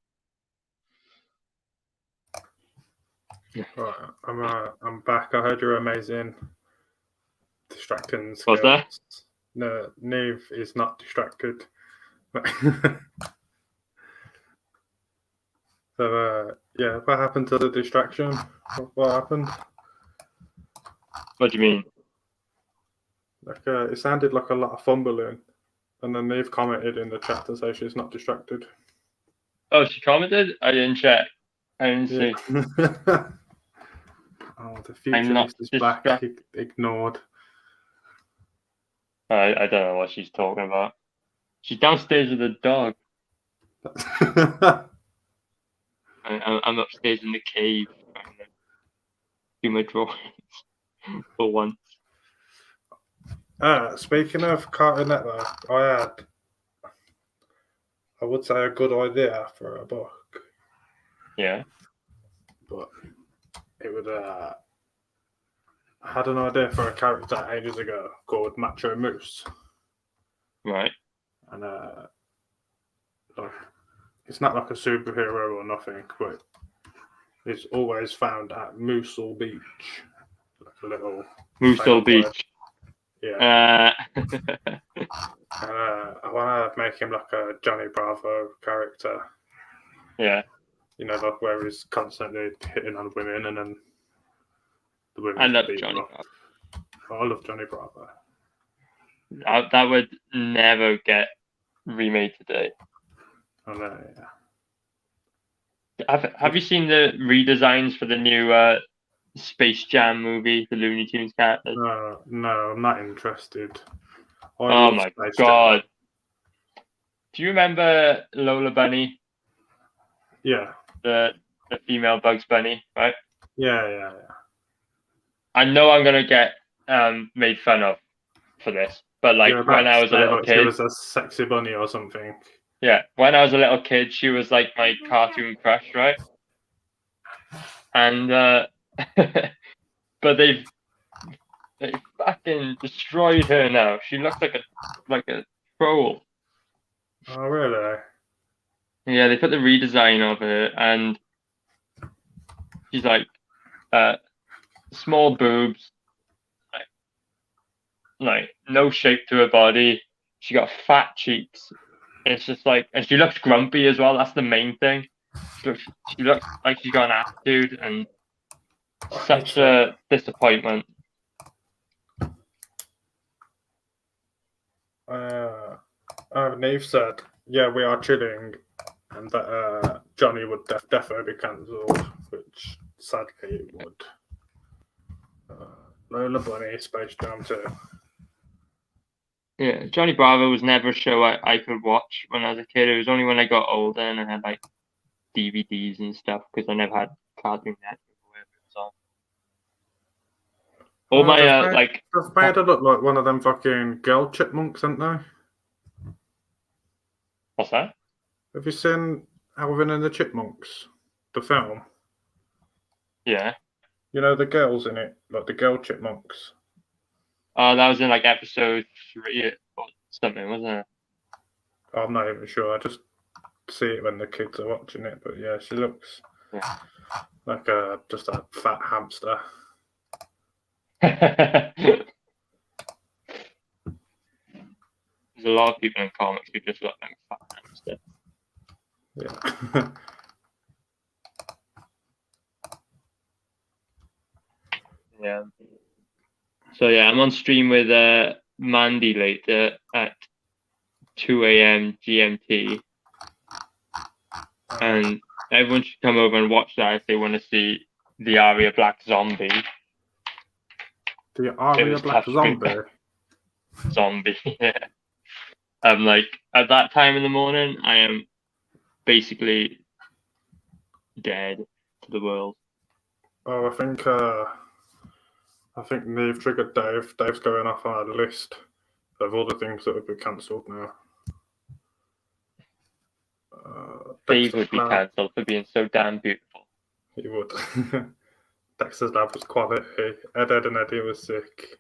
Right, I'm back. I heard you're amazing. Distracting skills. What's that? No, Neve is not distracted. So, yeah, what happened to the distraction? What happened? What do you mean? Like, it sounded like a lot of fumbling, and then Neve commented in the chat to say she's not distracted. Oh, she commented? I didn't check. I didn't see. Oh, the futurist is back. Ignored. I don't know what she's talking about. She's downstairs with the dog. I'm upstairs in the cave trying to do my drawings for once. Speaking of Cartoon Network, I would say a good idea for a book. Yeah. But it would. I had an idea for a character ages ago called Macho Moose. Right. And like, it's not like a superhero or nothing, but it's always found at Moosehole Beach, like a little Moosehole Beach. Yeah. I want to make him like a Johnny Bravo character. Yeah. You know, like where he's constantly hitting on women and then the women. I love Johnny Bravo. I love Johnny Bravo. That would never get remade today. I know, yeah. Have you seen the redesigns for the new Space Jam movie, the Looney Tunes characters? No, I'm not interested. Oh my god. Do you remember Lola Bunny Yeah. the female Bugs Bunny, right? Yeah. I know I'm gonna get made fun of for this, but like You're when about I to was a say, little like, she kid, was a sexy bunny or something. yeah, when I was a little kid, she was like my cartoon crush, right? And but they fucking destroyed her now. She looks like a troll. Oh, really? Yeah, they put the redesign of her, and she's like small boobs, like no shape to her body. She got fat cheeks. It's just like, and she looks grumpy as well. That's the main thing. She looks like she's got an attitude, and such a disappointment. Neve said, "Yeah, we are chilling," and that Johnny would definitely be cancelled, which sadly it would. Lola Bunny, Space Jam 2. Yeah, Johnny Bravo was never a show I could watch when I was a kid. It was only when I got older and I had like DVDs and stuff, because I never had Cartoon Network or whatever it was on. All my they've made her look like one of them fucking girl chipmunks, haven't they? What's that? Have you seen Alvin and the Chipmunks, the film? Yeah. You know the girls in it, like the girl chipmunks. Oh, that was in like episode 3 or something, wasn't it? I'm not even sure. I just see it when the kids are watching it. But yeah, she looks like just a fat hamster. There's a lot of people in comics who just look like a fat hamster. Yeah. Yeah. So yeah, I'm on stream with Mandy later at 2 a.m. GMT, and everyone should come over and watch that if they want to see the Aria Black Zombie. The Aria Black Zombie? Zombie, yeah. I'm like, at that time in the morning, I am basically dead to the world. Oh, I think Neve triggered Dave. Dave's going off on a list of all the things that would be cancelled now. Dave would be cancelled for being so damn beautiful. He would. Dexter's Lab was quality. Ed, Ed and Eddie was sick.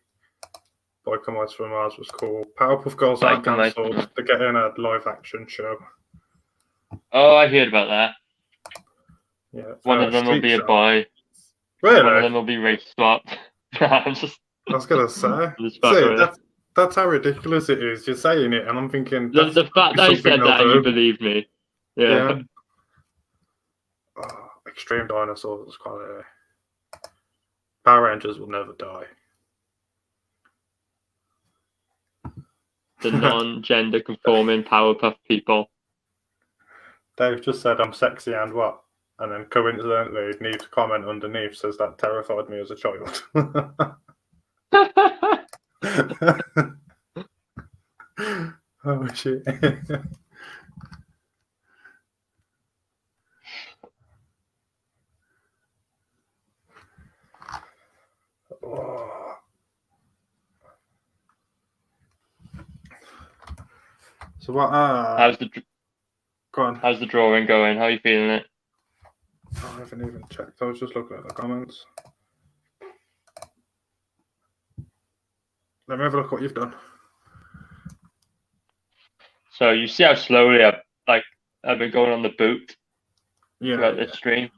Boy Come Ice from Mars was cool. Powerpuff Girls are cancelled. They're getting a live action show. Oh, I heard about that. Yeah. One of them will be a boy. Really? One of them will be race swapped. I was gonna say. See, that's how ridiculous it is. You're saying it, and I'm thinking. The fact that I said that, and you believed me. Yeah. Oh, Extreme Dinosaurs was quality. Power Rangers will never die. The non-gender conforming Powerpuff people. Dave just said I'm sexy and what? And then coincidentally, Neve's comment underneath says that terrified me as a child. Oh shit. Oh. So what? How's the drawing going? How are you feeling it? I haven't even checked. I was just looking at the comments. Let me have a look what you've done. So you see how slowly I've been going on the boot throughout this stream.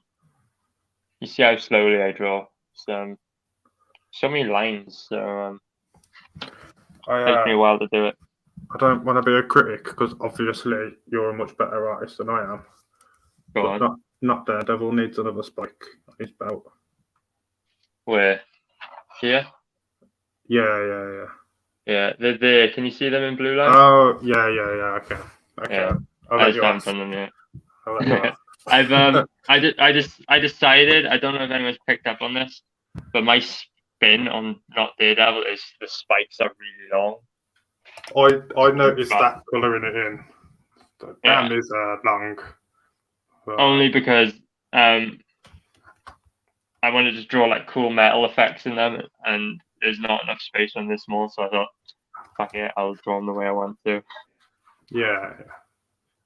You see how slowly I draw. So many lines. So takes me a while to do it. I don't want to be a critic because obviously you're a much better artist than I am. Go on. Not Daredevil needs another spike on his belt. Where? Here? Yeah. Yeah, they're there. Can you see them in blue light? Oh, yeah. Okay. Yeah. I'll let you off. I decided, I don't know if anyone's picked up on this, but my spin on not Daredevil is the spikes are really long. I noticed that colouring it in. Damn, is long. only because I want to just draw like cool metal effects in them, and there's not enough space on this small, so I thought, fuck it, I'll draw them the way I want to. Yeah.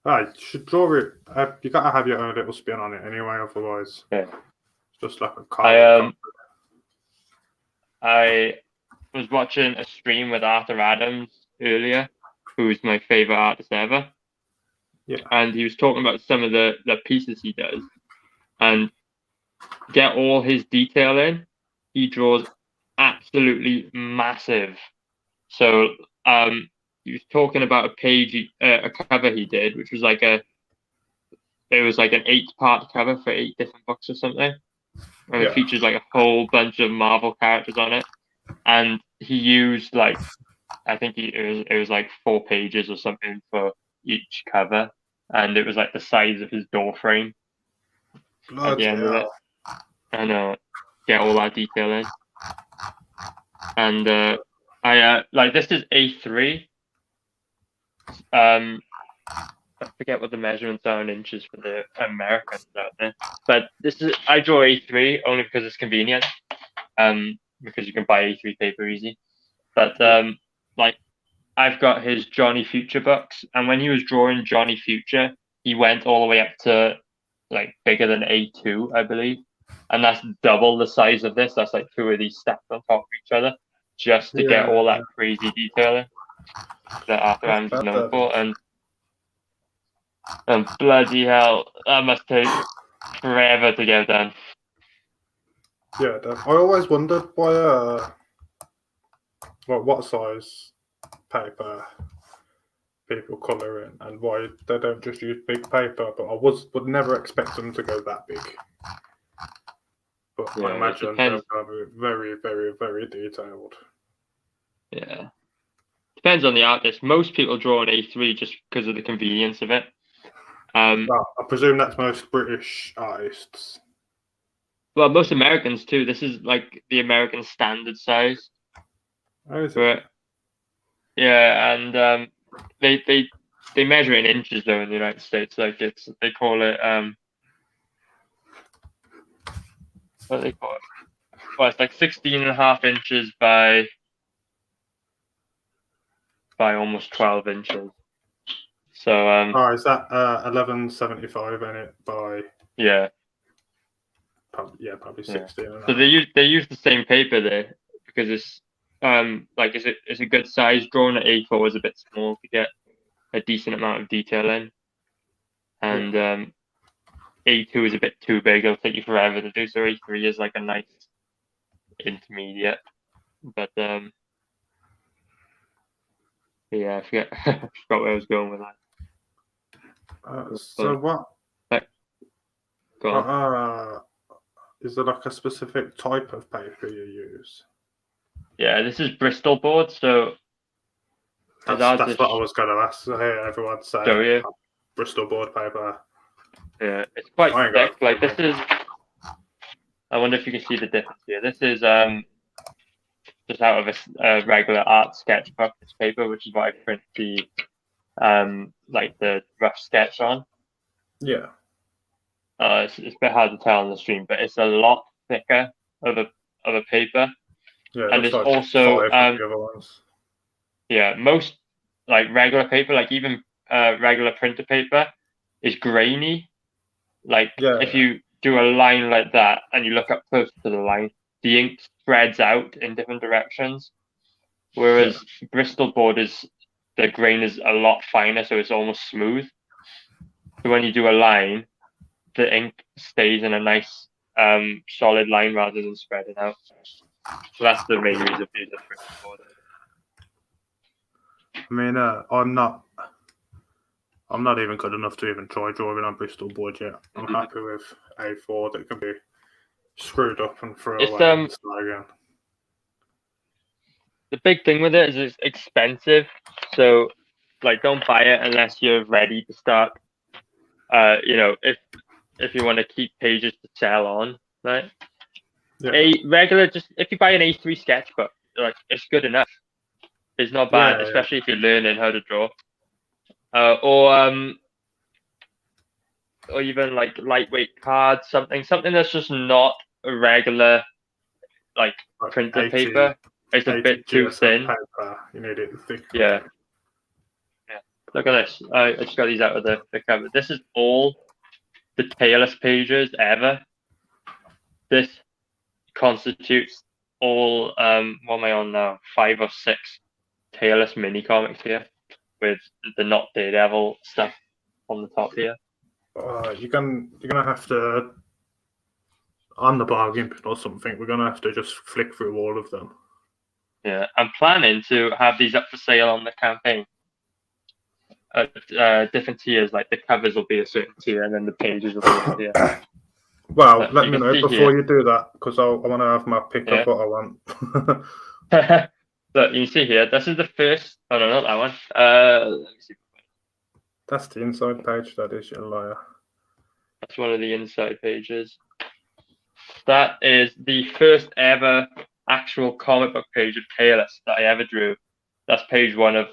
You should draw it. You gotta have your own little spin on it anyway, otherwise Yeah. it's just like a card. I was watching a stream with Arthur Adams earlier, who's my favorite artist ever. Yeah. And he was talking about some of the pieces he does, and get all his detail in. He draws absolutely massive. So he was talking about a page, a cover he did, which was like it was like an 8-part cover for 8 different books or something, and it features like a whole bunch of Marvel characters on it. And he used like, I think it was like 4 pages or something for each cover, and it was like the size of his door frame at the end of it. And get all that detail in. And I like, this is A3. I forget what the measurements are in inches for the Americans out there, but I draw A3 only because it's convenient. Because you can buy A3 paper easy. But like, I've got his Johnny Future books, and when he was drawing Johnny Future, he went all the way up to like bigger than A2, I believe. And that's double the size of this. That's like 2 of these stacked on top of each other, just to get all that crazy detailing that Arthur Adams is known for. And bloody hell, that must take forever to get done. Yeah, I always wondered why, what size paper people colour in, and why they don't just use big paper. But I would never expect them to go that big. But I imagine they'll have it very, very, very detailed. Yeah. Depends on the artist. Most people draw an A3 just because of the convenience of it. I presume that's most British artists. Well, most Americans too. This is like the American standard size. Oh, is it? Yeah, and they measure it in inches though in the United States. Like they call it what do they call it? Well, it's like 16.5 inches by almost 12 inches. So is that 1175 in it by? Yeah. Probably 16. Yeah. So they use the same paper there because it's like it's a good size. Drawing at A4 is a bit small to get a decent amount of detail in, and A2 is a bit too big. It'll take you forever to do. So A3 is like a nice intermediate. But yeah, I forgot where I was going with that. So what? Go on. Is there like a specific type of paper you use? Yeah, this is Bristol board, so that's what I was going to ask. I hear everyone say Bristol board paper. Yeah, it's quite thick. Like this is. I wonder if you can see the difference here. This is just out of a regular art sketchbook. This paper, which is what I print the like the rough sketch on. Yeah. It's a bit hard to tell on the stream, but it's a lot thicker of a paper. Yeah, and it's like also most like regular paper, like even regular printer paper, is grainy. Like if you do a line like that and you look up close to the line, the ink spreads out in different directions. Whereas Bristol board the grain is a lot finer, so it's almost smooth. So when you do a line, the ink stays in a nice solid line rather than spreading out. So that's the main reason for using Bristol board. I mean, I'm not even good enough to even try drawing on Bristol board yet. I'm happy with A4 that can be screwed up and thrown away and start again. The big thing with it is it's expensive, so like don't buy it unless you're ready to start. If you want to keep pages to sell on, right? Yeah. If you buy an A3 sketchbook, like it's good enough. It's not bad, especially if you're learning how to draw. or even like lightweight cards, something that's just not a regular like printer 80, paper. It's a 80 bit too GSM thin. paper. You need it thick. Yeah. Look at this. I just got these out of the cover. This is all the Tailless pages ever. This constitutes all what am I on now? 5 or 6 Tailless mini comics here with the not Daredevil stuff on the top here. You're gonna have to, on the bargain bin or something. We're gonna have to just flick through all of them. Yeah, I'm planning to have these up for sale on the campaign at different tiers. Like the covers will be a certain tier, and then the pages will be a tier. Well, But let you me can know see before here. you do that, because I want to have my pick Yeah. of what I want. Look, you can see here. This is the first. Oh no, not that one. Let me see. That's the inside page. That is, you liar. That's one of the inside pages. That is the first ever actual comic book page of Tailless that I ever drew. That's page 1 of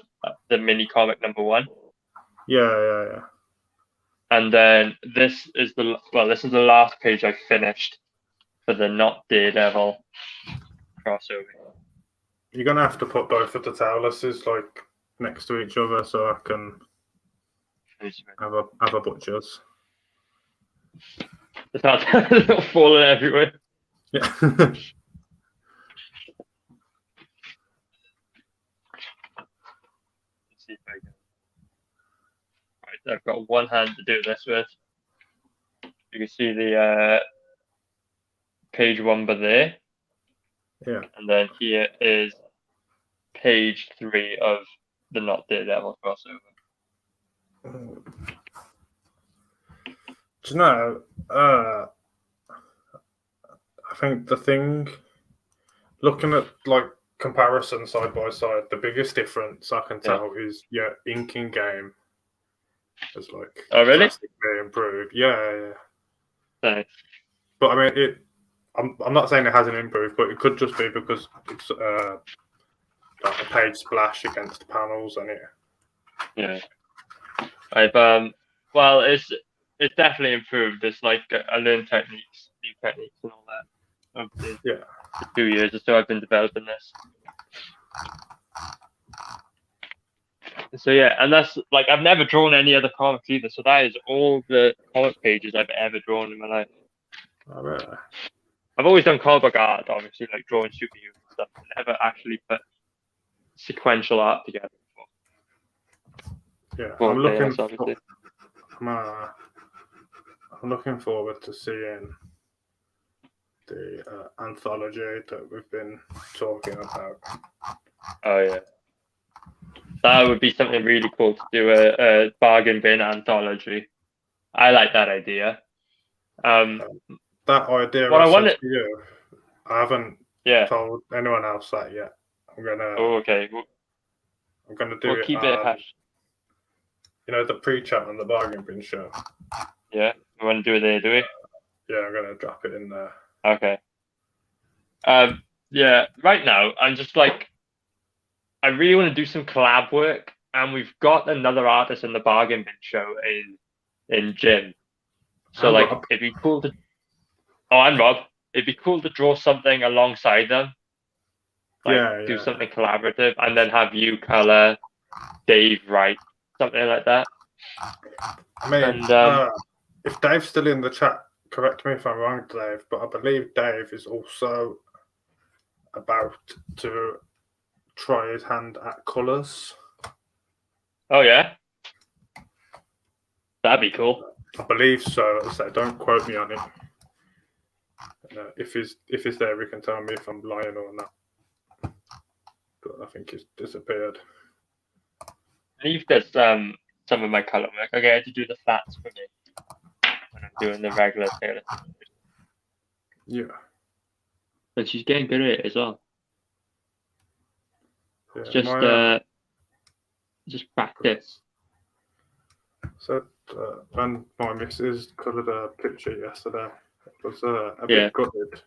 the mini comic number 1. Yeah. And then this is the last page I finished for the not Daredevil crossover. You're gonna have to put both of the Taillesses like next to each other so I can have a butcher's. It's not falling everywhere. Yeah. Let's see if I can. Right, I've got one hand to do this with. You can see the page 1 by there. Yeah. And then here is page 3 of the not Daredevil crossover. Do you know? I think the thing, looking at like comparison side by side, the biggest difference I can tell is inking game is like drastically improved. Yeah. Nice. But I mean, I'm not saying it hasn't improved, but it could just be because it's like a page splash against the panels and it. Yeah. I've well, it's definitely improved. It's like I learned new techniques and all that. Over the 2 years or so I've been developing this. So yeah, and that's like I've never drawn any other comics either. So that is all the comic pages I've ever drawn in my life. Oh, really? I've always done comic book art, obviously, like drawing superheroes and stuff. But never actually put sequential art together before. Yeah, I'm looking forward to seeing the anthology that we've been talking about. Oh yeah, that would be something really cool to do a bargain bin anthology. I like that idea. That idea what I said wanted to you, I haven't told anyone else that yet. I'm gonna. Oh, okay. I'm gonna do it. Keep it hash. You know the pre-chat on the bargain bin show. Yeah, we want to do it there, do we? Yeah, I'm gonna drop it in there. Okay. Yeah. Right now, I'm just like, I really want to do some collab work, and we've got another artist in the bargain bin show in Jim. So I'm like, Rob. it'd be cool to. Oh, I'm Rob. It'd be cool to draw something alongside them. Like, do something collaborative, and then have you color, Dave write, something like that. I mean, if Dave's still in the chat, correct me if I'm wrong, Dave, but I believe Dave is also about to try his hand at colours. Oh yeah, that'd be cool. I believe so. So don't quote me on it. If he's there, he can tell me if I'm lying or not. But I think he's disappeared. Leave this some of my color work. I get to do the flats for me when I'm doing the regular Taylor. Yeah. But she's getting good at it as well. Yeah, it's just practice. So when my missus coloured a picture yesterday, it was a bit gutted.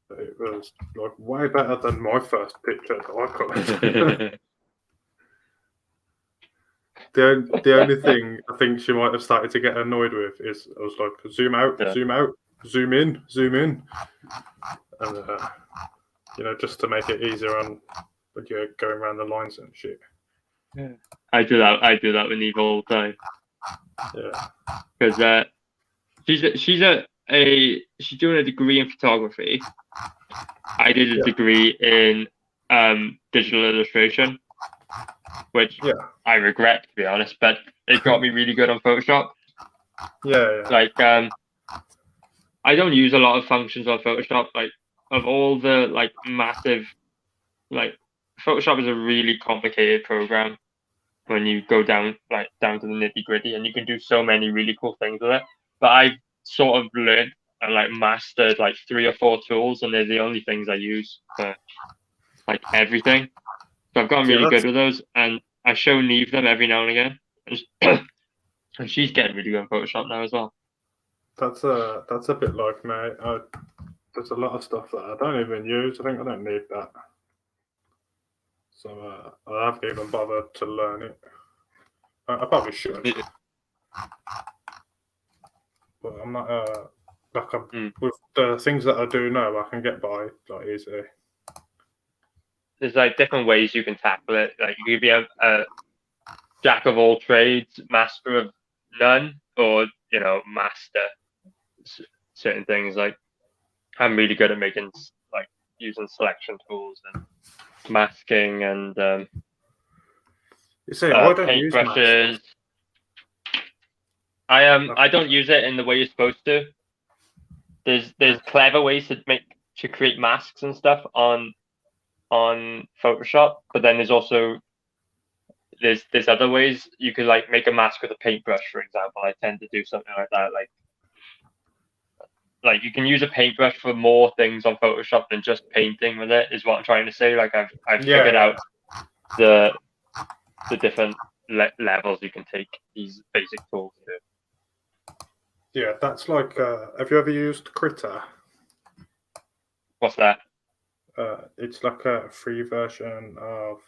It was like way better than my first picture that I coloured. the only thing I think she might have started to get annoyed with is I was like, zoom out, Yeah. zoom out, zoom in, and just to make it easier on when you're going around the lines and shit. I do that with Eve all the time. Yeah. Because she's doing a degree in photography. I did a degree in digital illustration, which I regret, to be honest, but it got me really good on Photoshop. Yeah. Like I don't use a lot of functions on Photoshop. Like of all the massive, Photoshop is a really complicated program when you go down to the nitty gritty, and you can do so many really cool things with it. But I've sort of learned and mastered 3 or 4 tools, and they're the only things I use for everything. So I've gotten really good with those, and I show Neve them every now and again, and she's getting really good at Photoshop now as well. That's a bit like me. There's a lot of stuff that I don't even use. I think I don't need that. So I haven't even bothered to learn it. I probably should. But I'm not with the things that I do know, I can get by easily. There's different ways you can tackle it. You could be a jack of all trades, master of none, or master certain things. I'm really good at making using selection tools and masking and you see, I don't paint use brushes. I don't use it in the way you're supposed to. There's clever ways to create masks and stuff on Photoshop, but then there's also there's other ways you could make a mask with a paintbrush, for example. I tend to do something like that. You can use a paintbrush for more things on Photoshop than just painting with it, is what I'm trying to say. I've figured out the different levels you can take these basic tools to. Yeah, that's have you ever used Critter? What's that? It's like a free version of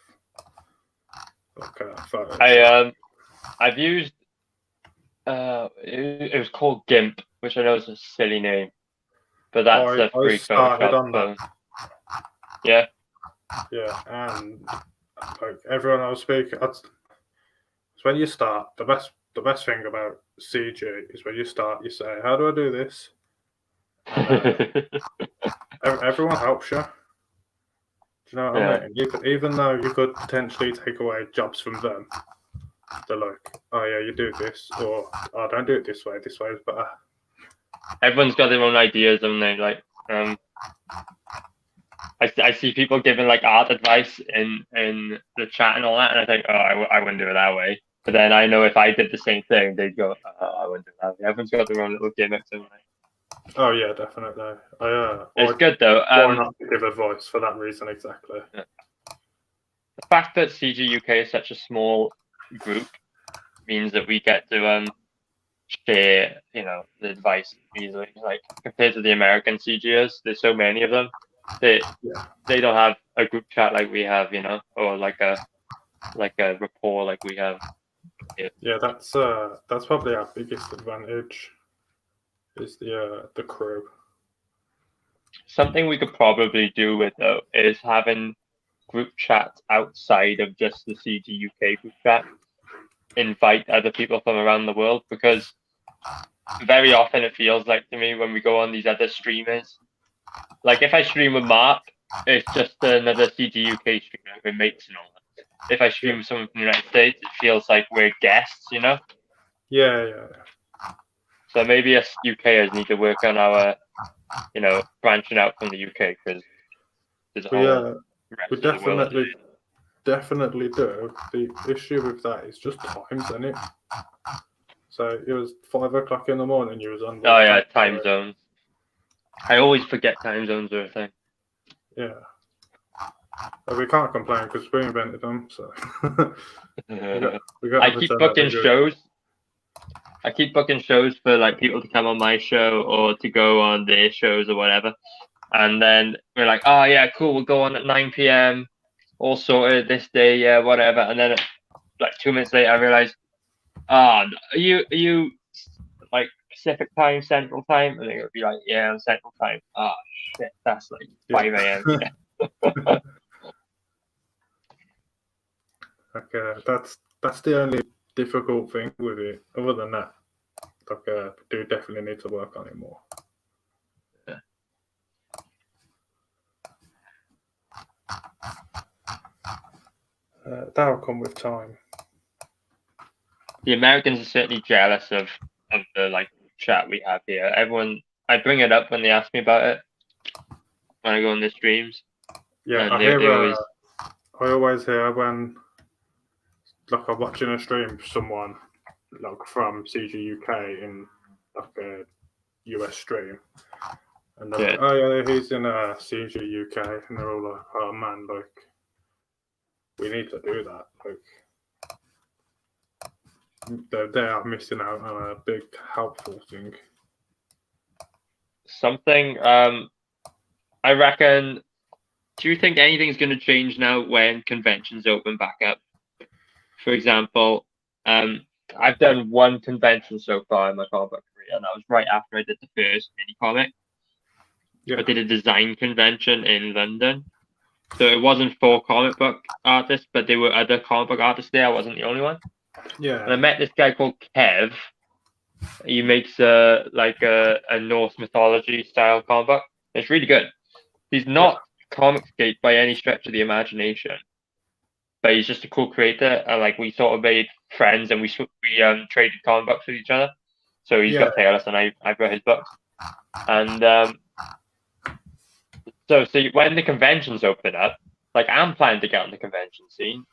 photos. I've used it was called GIMP, which I know is a silly name, but that's a free started Photoshop on that. Yeah, and everyone I was speaking, it's when you start. The best thing about CG is when you start, you say, "How do I do this?" And, everyone helps you. Do you know what I mean? Even though you could potentially take away jobs from them, they're like, "Oh yeah, you do this," or "Oh, don't do it this way. This way is better." Everyone's got their own ideas, haven't they? I see people giving art advice in the chat and all that, and I think, oh, I wouldn't do it that way. But then I know if I did the same thing, they'd go, oh, I wouldn't do it that way. Everyone's got their own little gimmicks, haven't they? Oh yeah, definitely. It's good though. Why not give advice for that reason exactly? Yeah. The fact that CG UK is such a small group means that we get to share, the advice easily. Compared to the American CGers, there's so many of them. They don't have a group chat like we have, or a rapport like we have. Yeah, that's probably our biggest advantage. Is the crew. Something we could probably do with though is having group chats outside of just the CG UK group chat. Invite other people from around the world, because very often it feels like to me when we go on these other streamers, if I stream with Mark, it's just another CG UK streamer with mates and all that. If I stream with someone from the United States, it feels like we're guests, Yeah. So maybe us UKers need to work on our, branching out from the UK, because there's a whole rest of the world. Definitely do. The issue with that is just times, isn't it? So it was 5 o'clock in the morning. You was on. Oh yeah, time zones. I always forget time zones are a thing. Yeah. But we can't complain because we invented them. So we got I keep booking shows. I keep booking shows for people to come on my show or to go on their shows or whatever. And then we're like, oh yeah, cool, we'll go on at 9 p.m. all sorted this day, yeah, whatever. And then like 2 minutes later, I realized, are you like Pacific time, Central time? And they would be like, yeah, I'm Central time. Oh shit, that's like 5 a.m. Yeah. Okay, that's the only difficult thing with it. Other than that, like, do definitely need to work on it more. Yeah. That'll come with time. The Americans are certainly jealous of the like chat we have here. Everyone, I bring it up when they ask me about it when I go on the streams. Yeah, and I they hear. always I always hear when, like, I'm watching a stream, someone like from CG UK in like a US stream, and they're like, "Oh yeah, he's in CG UK," and they're all like, "Oh man, like, we need to do that." Like, they are missing out on a big helpful thing. something. I reckon. Do you think anything's going to change now when conventions open back up? For example, I've done one convention so far in my comic book career, and that was right after I did the first mini comic. Yeah. I did a design convention in London. So it wasn't for comic book artists, but there were other comic book artists there. I wasn't the only one. Yeah. And I met this guy called Kev. He makes a Norse mythology style comic book. It's really good. He's not Comicsgate by any stretch of the imagination, but he's just a cool creator. And like we sort of made friends, and we traded comic books with each other. So he's got Tailless, and I've got his books. And so when the conventions open up, like I'm planning to get on the convention scene.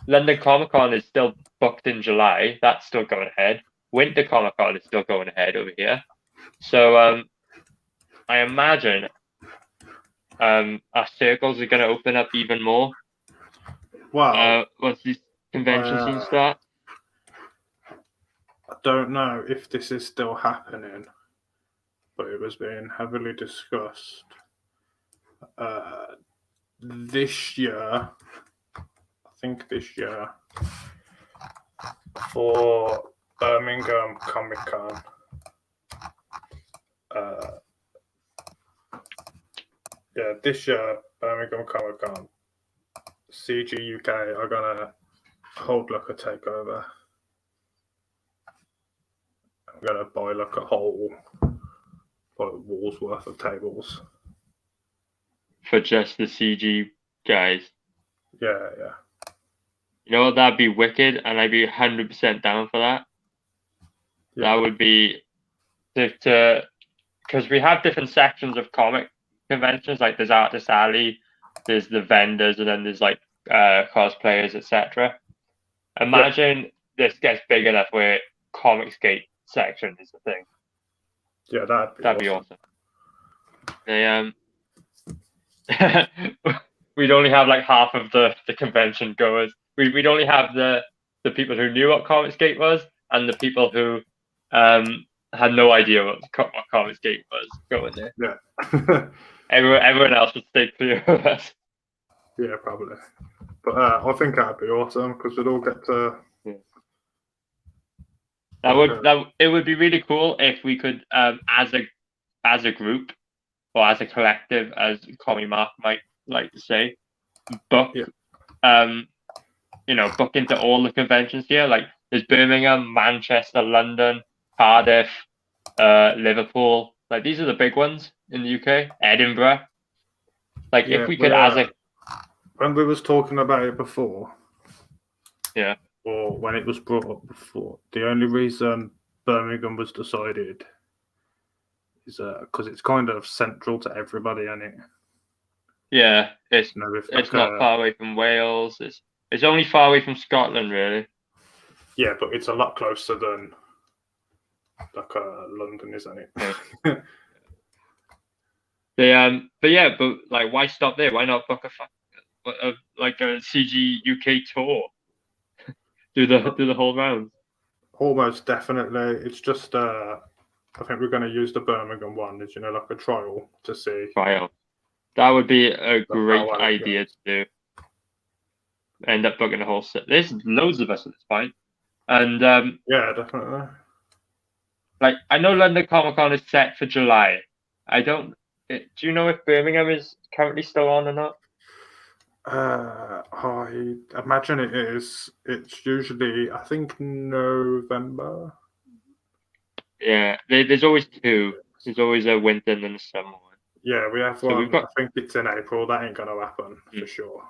London Comic Con is still booked in July. That's still going ahead. Winter Comic Con is still going ahead over here. So I imagine our circles are going to open up even more. Wow. Once these convention scenes start. I don't know if this is still happening, but it was being heavily discussed. This year, for Birmingham Comic Con, this year, Birmingham Comic Con, CG UK are gonna hold like a takeover. I'm gonna buy like a whole wall's worth of tables. For just the CG guys. Yeah. You know what? That'd be wicked, and I'd be 100% down for that. Yeah. That would be because we have different sections of comic conventions. Like there's Artist Alley, there's the vendors, and then there's like cosplayers, etc. Imagine this gets big enough where Comicsgate section is the thing. Yeah, that'd be awesome. They we'd only have like half of the convention goers. We'd only have the people who knew what Comicsgate was, and the people who had no idea what Comicsgate was going there. Yeah. Everyone else would stay clear of us. Yeah, probably. But I think that'd be awesome because we'd all get to. Yeah. It would be really cool if we could, as a group or as a collective, as Commie Mark might like to say, book into all the conventions here. Like there's Birmingham, Manchester, London, Cardiff, Liverpool. Like these are the big ones in the UK. Edinburgh. Like if we could, when we was talking about it before, or when it was brought up before, the only reason Birmingham was decided is because it's kind of central to everybody, isn't it? Yeah, it's not far away from Wales. It's only far away from Scotland, really. Yeah, but it's a lot closer than like London, isn't it? But like, why stop there? Why not book a CG UK tour? do the whole round. Almost definitely. It's just I think we're going to use the Birmingham one as like a trial to see. Trial. That would be a great idea to do. end up booking a whole set. There's loads of us at this point, and Yeah, definitely. like I know London Comic Con is set for July. Do you know if Birmingham is currently still on or not? I imagine it is. It's usually, I think, November. Yeah, there's always two. There's always a winter and then a summer one. Yeah, we have So one. we've got- I think it's in April. That ain't gonna happen for sure.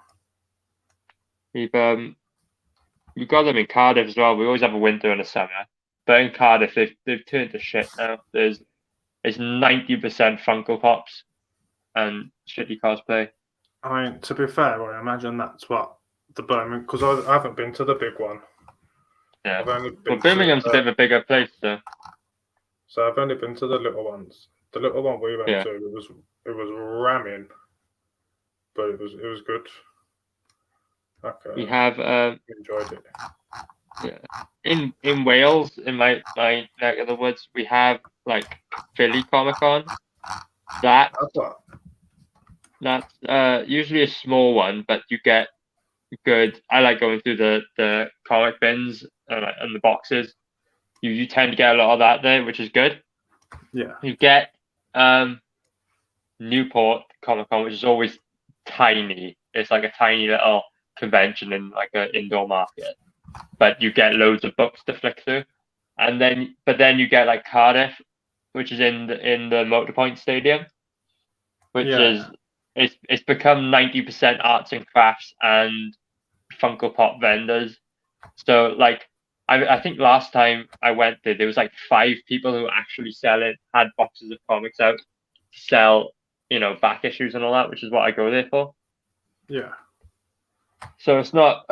We've got them in Cardiff as well. We always have a winter and a summer, but in Cardiff they've turned to shit now. It's 90% Funko Pops and shitty cosplay. I mean, to be fair, I imagine that's what the Birmingham, because I haven't been to the big one. Yeah. I've only been Well, Birmingham's to, a bit of a bigger place, though. so I've only been to the little ones. The little one we went Yeah. to, it was ramming, but it was good. Okay, We have enjoyed it. yeah. In Wales, in my neck of the woods, we have like Philly Comic Con. That's usually a small one, but you get good. I like going through the comic bins and the boxes. You tend to get a lot of that there, which is good. Yeah. You get Newport Comic Con, which is always tiny. It's like a tiny little convention in like an indoor market, but you get loads of books to flick through. And then you get like Cardiff, which is in the Motorpoint Stadium, which is it's become 90% arts and crafts and Funko Pop vendors. So like I think last time I went there was like 5 people who actually had boxes of comics out to sell, back issues and all that, which is what I go there for. Yeah. So it's no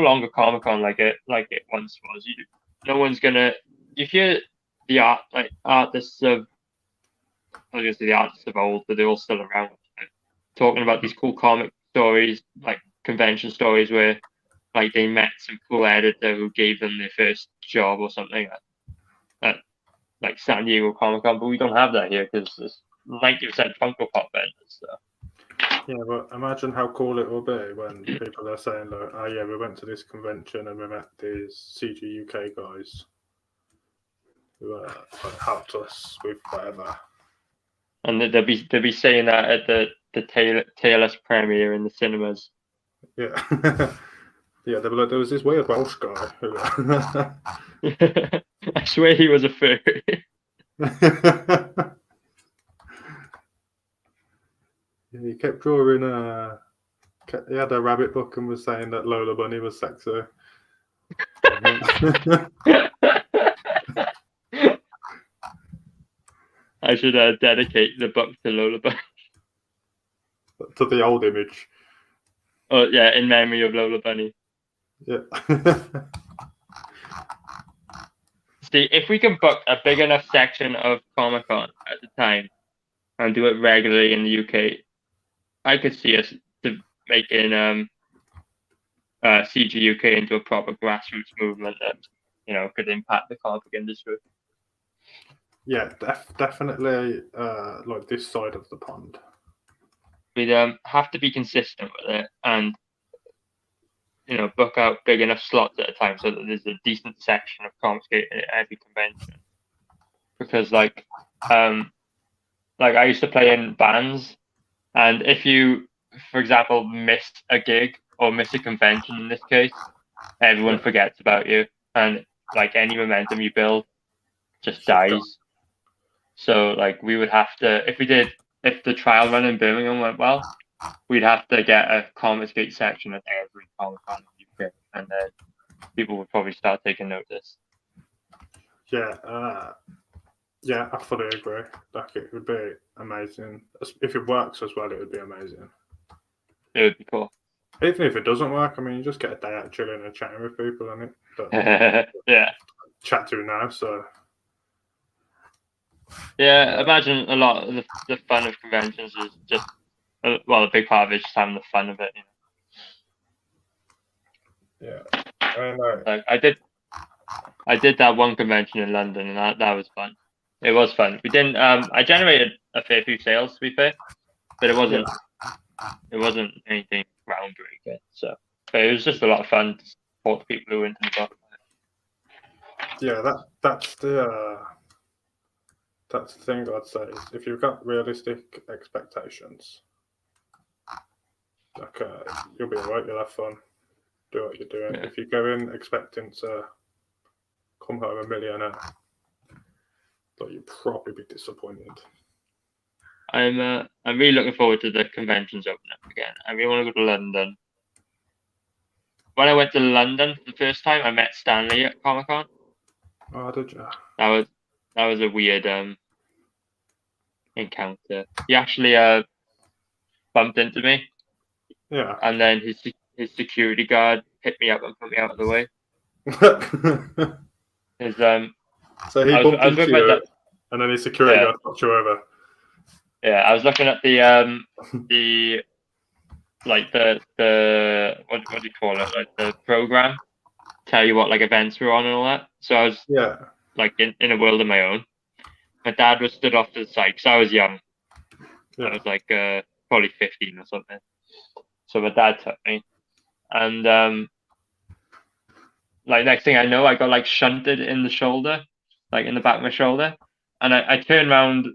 longer Comic Con like it once was. No one's gonna, if you're the artists of, I was gonna say the artists of old, but they're all still around, talking about these cool comic stories, like convention stories where like they met some cool editor who gave them their first job or something at like San Diego Comic Con, but we don't have that here because there's 90% Funko Pop vendors. So. Yeah, but imagine how cool it will be when people are saying, like, "Oh yeah, we went to this convention and we met these CG UK guys who helped us with whatever." And they'll be saying that at the Tailless premiere in the cinemas. Yeah. Yeah, they were like, there was this weird Welsh guy who... I swear he was a furry. He kept drawing he had a rabbit book and was saying that Lola Bunny was sexy. I should dedicate the book to Lola Bunny. To the old image. Oh yeah, in memory of Lola Bunny. Yeah. See, if we can book a big enough section of Comic Con at the time and do it regularly in the UK, I could see us making CG UK into a proper grassroots movement that could impact the comic industry. Yeah, definitely. Like this side of the pond. We'd have to be consistent with it and book out big enough slots at a time so that there's a decent section of Comicsgate at every convention. Because like I used to play in bands, and if you, for example, miss a gig or miss a convention in this case, everyone forgets about you, and like any momentum you build just dies. So like we would have to, if the trial run in Birmingham went well, we'd have to get a Comicsgate section at every Comic Con in the UK, and then people would probably start taking notice. Yeah, yeah, I fully agree. Like it would be amazing if it works as well. It would be amazing. It would be cool. Even if it doesn't work, I mean, you just get a day out chilling and chatting with people, and yeah. Chat to now, so. Yeah, imagine a lot of the fun of conventions is just, a big part of it is just having the fun of it. Yeah, I know. Like I did that one convention in London, and that was fun. It was fun. We didn't. I generated a fair few sales, to be fair, but it wasn't anything groundbreaking. So But it was just a lot of fun to support the people who were into the book. Yeah, that's the thing I'd say is if you've got realistic expectations, like you'll be alright, you'll have fun, do what you're doing. Yeah. If you go in expecting to come home a millionaire, like you'll probably be disappointed. I'm really looking forward to the conventions opening up again. I really want to go to London. When I went to London for the first time, I met Stanley at Comic-Con. Oh, did you? That was a weird encounter. He actually bumped into me, Yeah. and then his security guard picked me up and put me out of the way. His So he I bumped was into with my you, dad. and then his security Yeah. guard knocked you over. Yeah, I was looking at the like the what do you call it? Like the program, tell you what like events were on and all that. So I was Yeah. like in a world of my own. My dad was stood off to the side because I was young. Yeah. I was like probably 15 or something. So my dad took me, and like next thing I know, I got like shunted in the shoulder, like in the back of my shoulder, and I turned around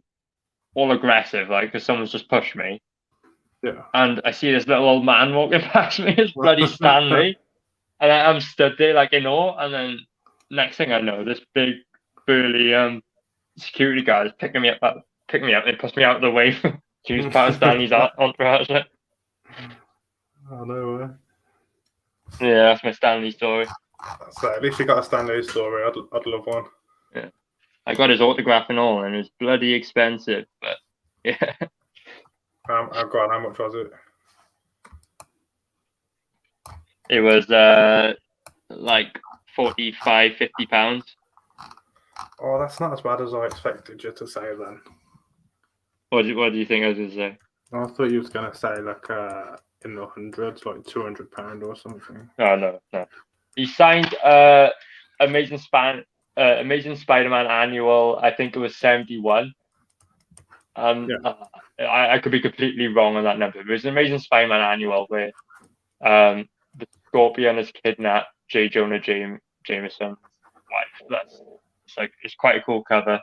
all aggressive, like because someone's just pushed me, Yeah. and I see this little old man walking past me. It's bloody Stanley, and I'm stood there like in awe. And then next thing I know, this big burly security guard is picking me up and puts me out of the way. He was part of Stanley's entourage. Oh no way. Yeah, that's my Stanley story. So at least you got a Stanley story. I'd love one. Yeah, I got his autograph and all, and it was bloody expensive. But yeah, I've got. How much was it? it was like 45, 50 pounds. Oh, that's not as bad as I expected you to say then. What do you think I was going to say? I thought you was gonna say like in the hundreds, like £200 or something. Oh no. He signed Amazing Spider-Man annual. I think it was 71. Yeah. I could be completely wrong on that number. But it was an Amazing Spider-Man annual where the Scorpion has kidnapped J. Jonah Jameson's wife. It's quite a cool cover.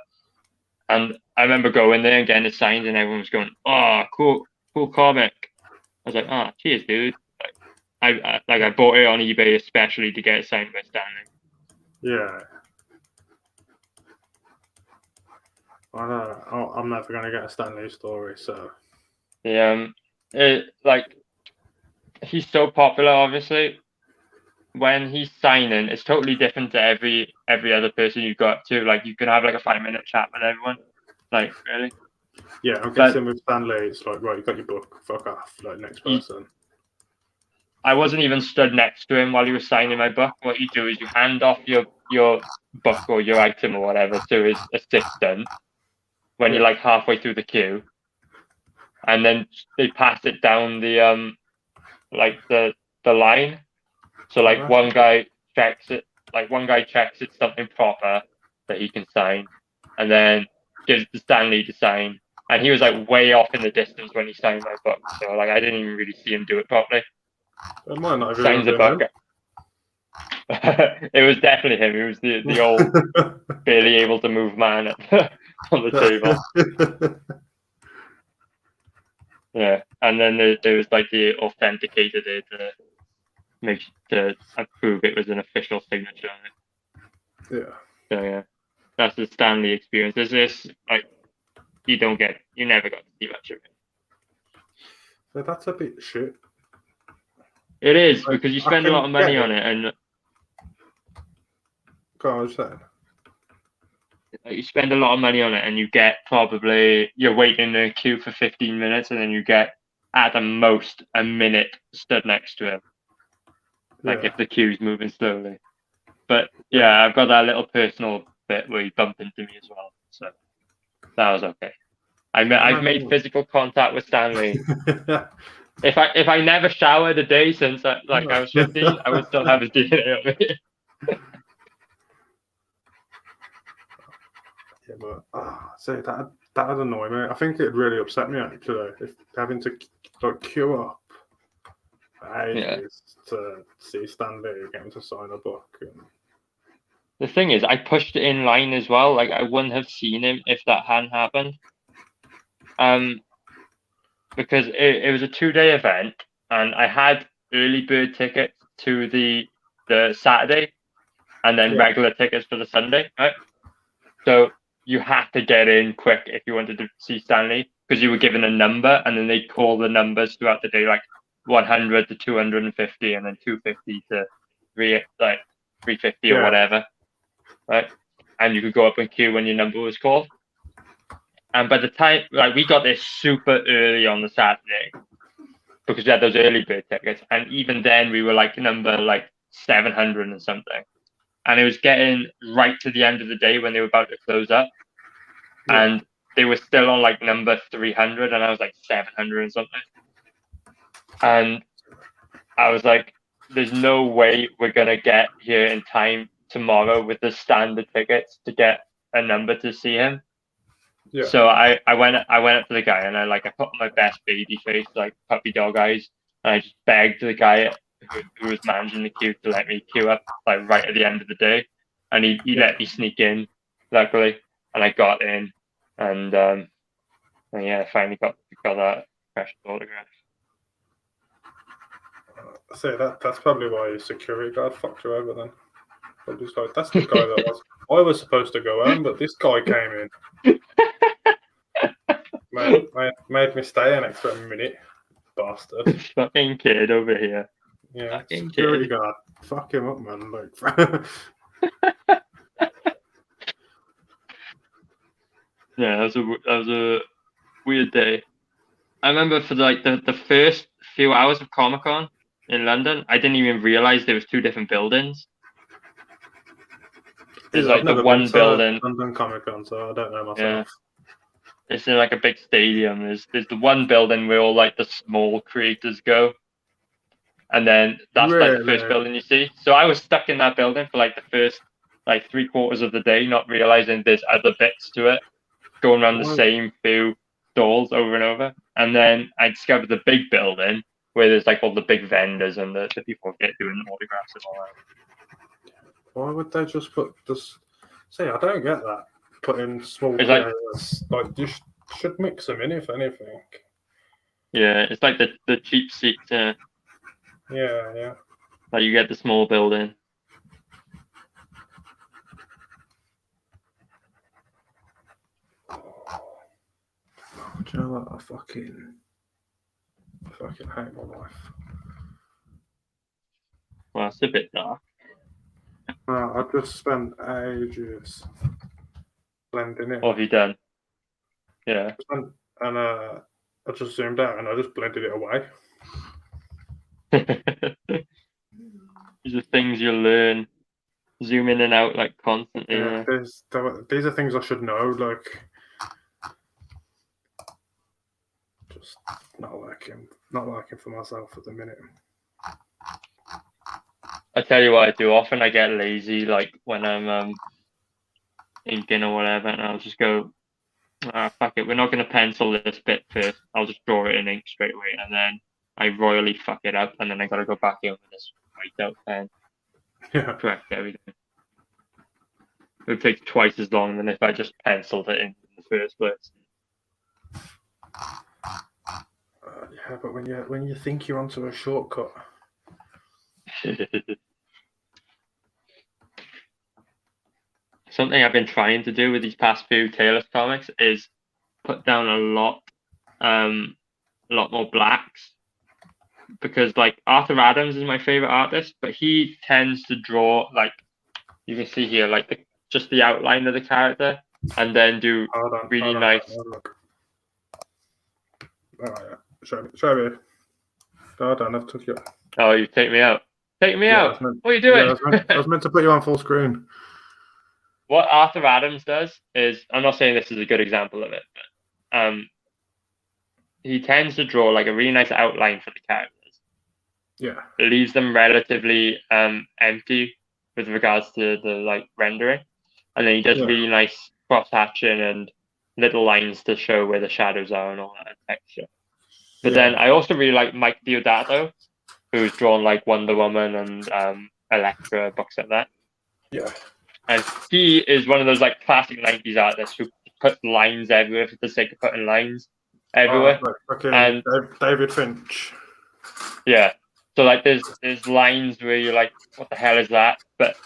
And I remember going there and getting it signed, and everyone was going, "Oh, cool comic." I was like, "Ah, cheers, dude." I bought it on eBay especially to get it signed by Stanley. Yeah. I'm never gonna get a Stanley story, so. He's so popular. Obviously, when he's signing, it's totally different to every other person you go up to. Like you can have like a 5-minute chat with everyone. Like really. Yeah, I'm guessing with Stanley, it's like, right, you got your book, fuck off, like next person. I wasn't even stood next to him while he was signing my book. What you do is you hand off your book or your item or whatever to his assistant when you're like halfway through the queue, and then they pass it down the the line. So like one guy checks it, it's something proper that he can sign, and then gives it to Stanley to sign. And he was like way off in the distance when he signed my book, so like I didn't even really see him do it properly. It might not have Signs the book. It was definitely him. He was the old barely able to move man on the table. Yeah, and then there was like the authenticator there to prove it was an official signature on it. Yeah. So yeah, that's the Stanley experience. There's this like you never got to see much of it. So that's a bit shit. It is because you spend a lot of money on it, and go on, say. You spend a lot of money on it, and you get you're waiting in a queue for 15 minutes, and then you get at the most a minute stood next to him. Like if the queue's moving slowly. But yeah, I've got that little personal bit where he bumped into me as well, so that was okay. I've made physical contact with Stanley. If I never showered a day since I was 15, I would still have his DNA on me. Yeah, but so that'd annoy me. I think it'd really upset me actually if having to like queue up ages to see Stanley getting to sign a book. And... The thing is, I pushed it in line as well. Like, I wouldn't have seen him if that hadn't happened. Because it was a 2-day event, and I had early bird tickets to the Saturday, and then regular tickets for the Sunday, right? So you had to get in quick if you wanted to see Stanley, because you were given a number, and then they'd call the numbers throughout the day, like 100 to 250, and then 250 to 350 or whatever, right? And you could go up and queue when your number was called. And by the time, like, we got there super early on the Saturday because we had those early bird tickets, and even then we were like number like 700 and something, and it was getting right to the end of the day when they were about to close up, and they were still on like number 300, and I was like 700 and something, and I was like, "There's no way we're gonna get here in time tomorrow with the standard tickets to get a number to see him." Yeah. So I went up to the guy, and I put on my best baby face, like puppy dog eyes, and I just begged the guy who was managing the queue to let me queue up like right at the end of the day, and he let me sneak in, luckily, and I got in, and I finally got that precious autograph. So that's probably why your security guard fucked you over then. Probably like, that's the guy that I was supposed to go home, but this guy came in. Made me stay an extra minute, bastard. Fucking kid over here. Yeah, fucking security guard. Fuck him up, man. Like, yeah, that was a weird day. I remember for like the first few hours of Comic-Con in London, I didn't even realize there was 2 different buildings. There's like the one building. London Comic-Con, so I don't know myself. Yeah. It's in like a big stadium. There's the one building where all like the small creators go, and then that's like the first building you see. So I was stuck in that building for like the first like 3/4 of the day, not realizing there's other bits to it, going around the same few stalls over and over. And then I discovered the big building where there's like all the big vendors and the people get doing autographs and all that. Why would they just put this? See, I don't get that. Put in small areas. Like, you should mix them in, if anything. Yeah, it's like the cheap seats. Yeah. Like, you get the small building. Do you know what? I fucking hate my life. Well, it's a bit dark. I just spent ages blending in. What have you done? Yeah. And I just zoomed out and I just blended it away. These are things you learn. Zoom in and out like constantly. Yeah. These are things I should know. Like, just not working for myself at the minute. I tell you what I do often. I get lazy, like when I'm inking or whatever, and I'll just go, fuck it, we're not going to pencil this bit first. I'll just draw it in ink straight away, and then I royally fuck it up, and then I got to go back in with this white out pen. Yeah. Correct everything. It would take twice as long than if I just penciled it in the first place. Yeah, but when you think you're onto a shortcut. Something I've been trying to do with these past few Tailless comics is put down a lot more blacks, because like Arthur Adams is my favorite artist, but he tends to draw, like you can see here, like just the outline of the character, and then do really nice. Show me. Hold on, I've took you. Oh, you take me out. Take me out. What are you doing? Yeah, I was meant to put you on full screen. What Arthur Adams does is, I'm not saying this is a good example of it, but he tends to draw like a really nice outline for the characters. Yeah. Leaves them relatively empty with regards to the like rendering, and then he does really nice cross hatching and little lines to show where the shadows are and all that texture. But then I also really like Mike Deodato, who's drawn like Wonder Woman and Elektra, books like that. Yeah. And he is one of those like classic 90s artists who put lines everywhere for the sake of putting lines everywhere. Okay, David Finch. Yeah. So like there's lines where you're like, what the hell is that? But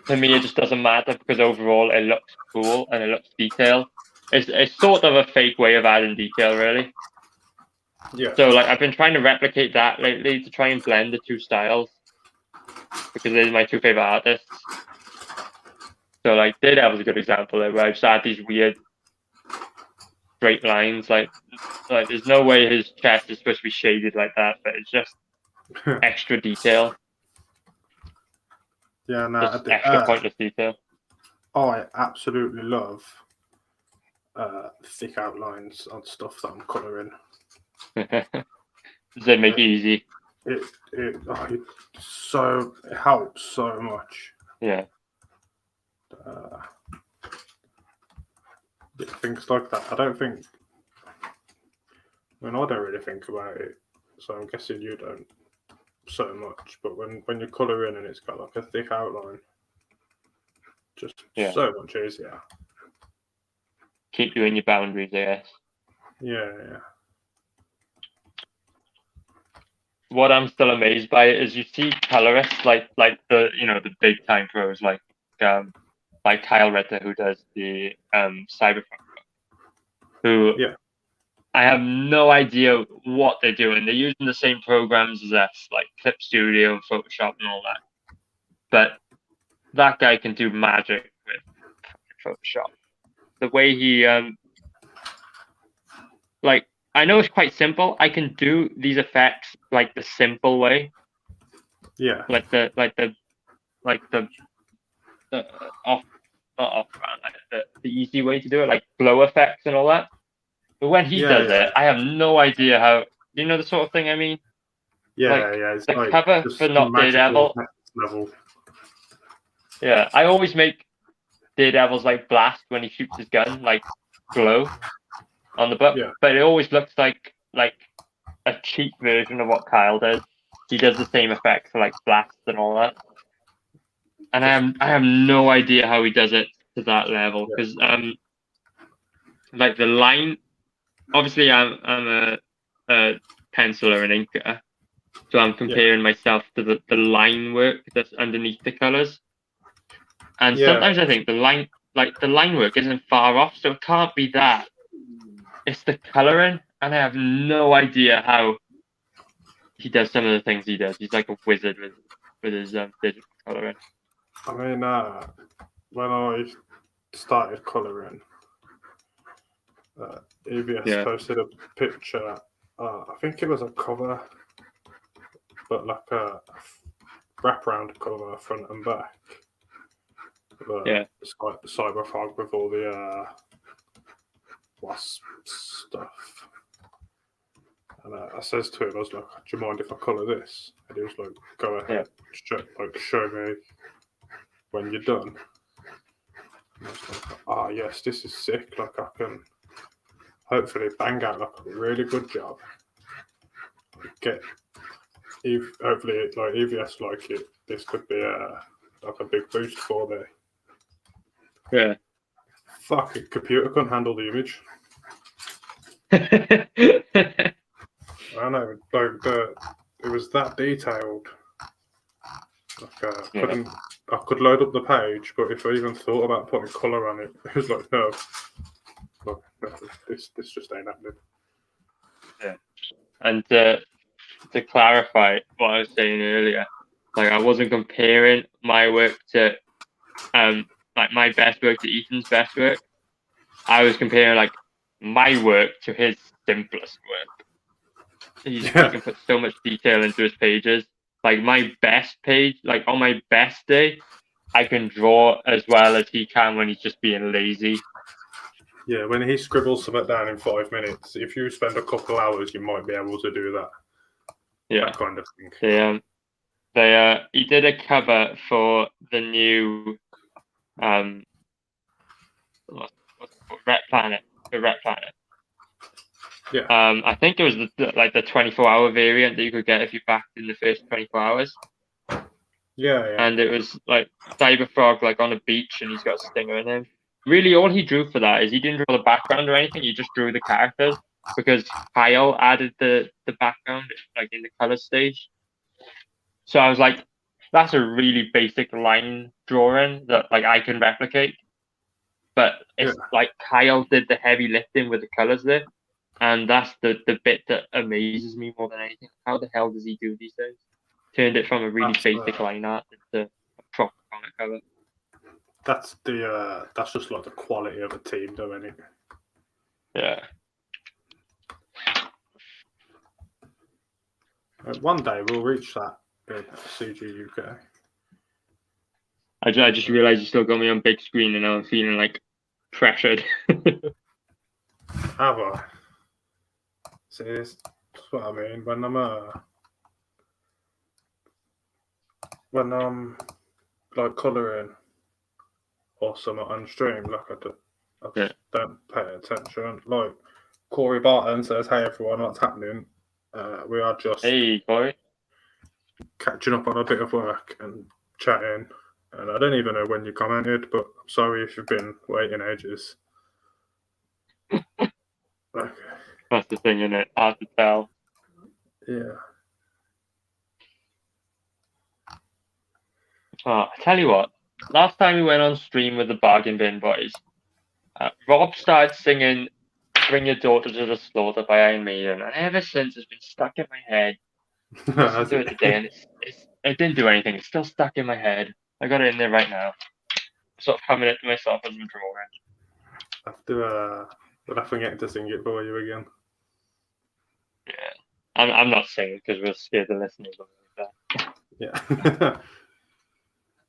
to me it just doesn't matter because overall it looks cool and it looks detailed. It's sort of a fake way of adding detail, really. Yeah. So like I've been trying to replicate that lately to try and blend the two styles because they're my two favorite artists. So like Daredevil's a good example where I just add these weird straight lines. Like there's no way his chest is supposed to be shaded like that, but it's just extra detail. Yeah, no, Just extra pointless detail. I absolutely love thick outlines on stuff that I'm colouring. Does it make it easy? It helps so much. Yeah. Things like that. I don't really think about it, so I'm guessing you don't so much. But when you're colouring and it's got like a thick outline, just so much easier. Keep you in your boundaries, I guess. Yeah. What I'm still amazed by is you see colorists like the the big time pros like Kyle Ritter who does the Cyberpunk book, who I have no idea what they're doing. They're using the same programs as us, like Clip Studio, Photoshop, and all that. But that guy can do magic with Photoshop. The way he I know it's quite simple. I can do these effects like the simple way. Yeah. Like the off not off brand, like the easy way to do it, like glow effects and all that. But when he does it, I have no idea how. Do you know the sort of thing I mean? Yeah. It's the cover for Not Daredevil. Level. Yeah, I always make Daredevil's like blast when he shoots his gun, like glow on the book. Yeah. But it always looks like a cheap version of what Kyle does. He does the same effect for like blasts and all that. And I have no idea how he does it to that level because like the line. Obviously, I'm a penciler and inker, so I'm comparing myself to the line work that's underneath the colors. And sometimes I think the line work isn't far off, so it can't be that. It's the coloring, and I have no idea how he does some of the things he does. He's like a wizard with his digital coloring. I mean, when I started colouring, EVS posted a picture. I think it was a cover, but like a wraparound cover, front and back. Cyberfog with all the wasp stuff. And I says to him, I was like, "Do you mind if I colour this?" And he was like, "Go ahead, show me when you're done." And I was like, yes, this is sick. Like I can hopefully bang out like a really good job. Hopefully like EVS like it. This could be a big boost for me. Yeah. Fuck, a computer couldn't handle the image. I know, it was that detailed. Like, I could load up the page, but if I even thought about putting colour on it, it was like, no, this just ain't happening. Yeah. And to clarify what I was saying earlier, like I wasn't comparing my work to like my best work to Ethan's best work. I was comparing like my work to his simplest work. He can put so much detail into his pages. Like my best page, like on my best day, I can draw as well as he can when he's just being lazy. Yeah, when he scribbles something down in 5 minutes, if you spend a couple hours, you might be able to do that. Yeah, that kind of thing. He did a cover for the new what's it called? Ret Planet. The Ret Planet. Yeah. I think it was the 24-hour variant that you could get if you backed in the first 24 hours. Yeah. And it was like Cyberfrog like on a beach and he's got a stinger in him. Really, all he drew for that is he didn't draw the background or anything. He just drew the characters because Kyle added the background like in the color stage. So I was like, that's a really basic line drawing that like I can replicate. But it's like Kyle did the heavy lifting with the colors there. And that's the bit that amazes me more than anything. How the hell does he do these things? Turned it from a really basic line art into a proper comic cover. That's just like the quality of a team, though, isn't it? Yeah. One day we'll reach that in CG UK. I just realised you still got me on big screen and now I'm feeling like pressured. Have I? See, that's what I mean. When I'm like colouring or something on stream, like I just don't pay attention. Like Corey Barton says, "Hey everyone, what's happening? We are just Hey, Corey. catching up on a bit of work and chatting." And I don't even know when you commented, but I'm sorry if you've been waiting ages. Okay. That's the thing, isn't it? Hard to tell. Yeah. Oh, I tell you what. Last time we went on stream with the Bargain Bin Boys, Rob started singing "Bring Your Daughter to the Slaughter" by Iron Maiden, and ever since it's been stuck in my head. Listened to it today, and it didn't do anything. It's still stuck in my head. I got it in there right now. Sort of humming it to myself as I'm drawing. We'll have to get to sing it for you again. Yeah, I'm not singing because we're scared the listeners will like that. Yeah.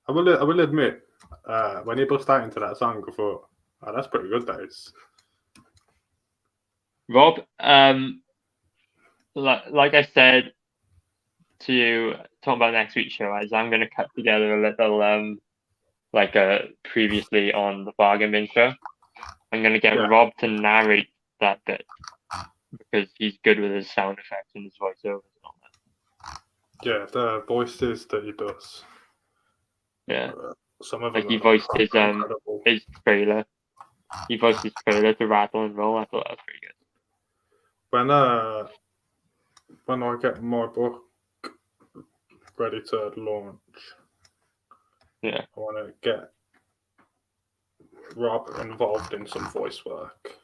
I will admit, when you bust out into that song, I thought, oh, that's pretty good, that is. Rob, like I said to you, talking about next week's show, is I'm going to cut together a little, previously on the Bargain Bin show. I'm going to get Rob to narrate that bit because he's good with his sound effects and his voiceovers and all that. Yeah, the voices that he does. Yeah. Some of like them he voiced his incredible. His trailer. He voiced his trailer to Rattle and Roll. I thought that was pretty good. When I get my book ready to launch, yeah, I want to get Rob involved in some voice work.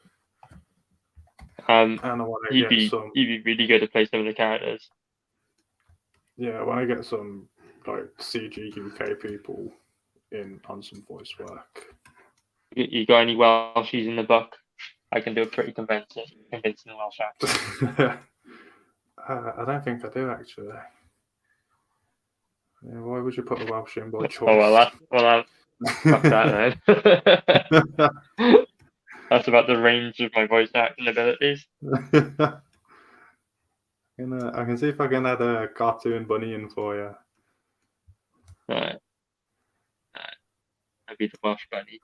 And I want to he'd be really good to play some of the characters. Yeah, I want to get some like CG UK people in on some voice work. You got any Welshies in the book? I can do a pretty convincing Welsh accent. I don't think I do actually. Yeah, why would you put a Welsh in by choice? Oh well, fuck that then. That's about the range of my voice acting abilities. I can see if I can add a cartoon bunny in for you. Right. I'd be the Welsh bunny.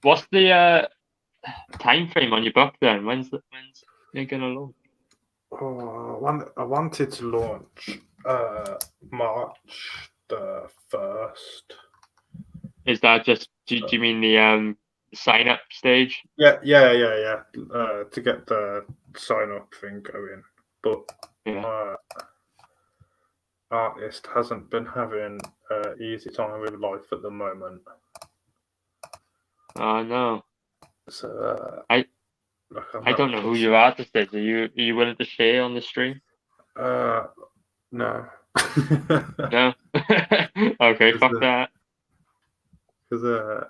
What's the time frame on your book then? When's it gonna launch? Oh, I wanted to launch March the 1st. Is that just? Do you mean the sign up stage? Yeah. To get the sign up thing going, but artist hasn't been having an easy time with life at the moment. Oh no. So I don't know who your artist is. Are you willing to share on the stream? No. No. Okay, fuck that. Because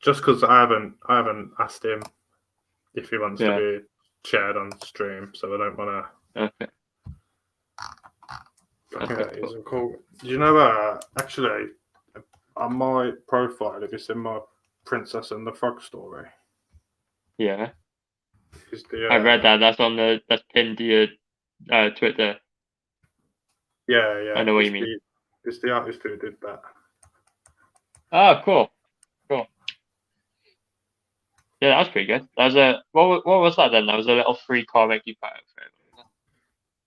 just because I haven't asked him if he wants to be shared on stream, so I don't want to. Okay. Okay, he's cool. Do you know actually on my profile, have you seen my Princess and the Frog story? Yeah. I read that. That's pinned to your Twitter. Yeah. I know what you mean. It's the artist who did that. Oh, cool. Yeah, that was pretty good. That was a what was that then? That was a little free comic you put out for him.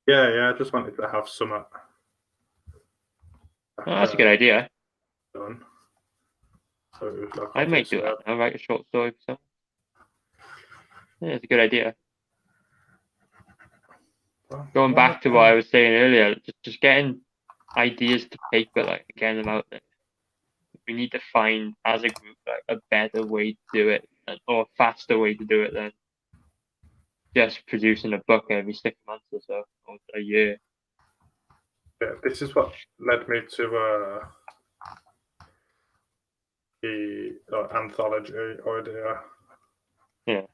Yeah. I just wanted to have some Oh, that's a good idea. done. So it was like I might do that. I'll write a short story for something. Yeah, it's a good idea. Going back to what I was saying earlier, just getting ideas to paper, like getting them out there. We need to find as a group like a better way to do it, or a faster way to do it than just producing a book every 6 months or so, or a year. Yeah, this is what led me to the anthology idea. Yeah.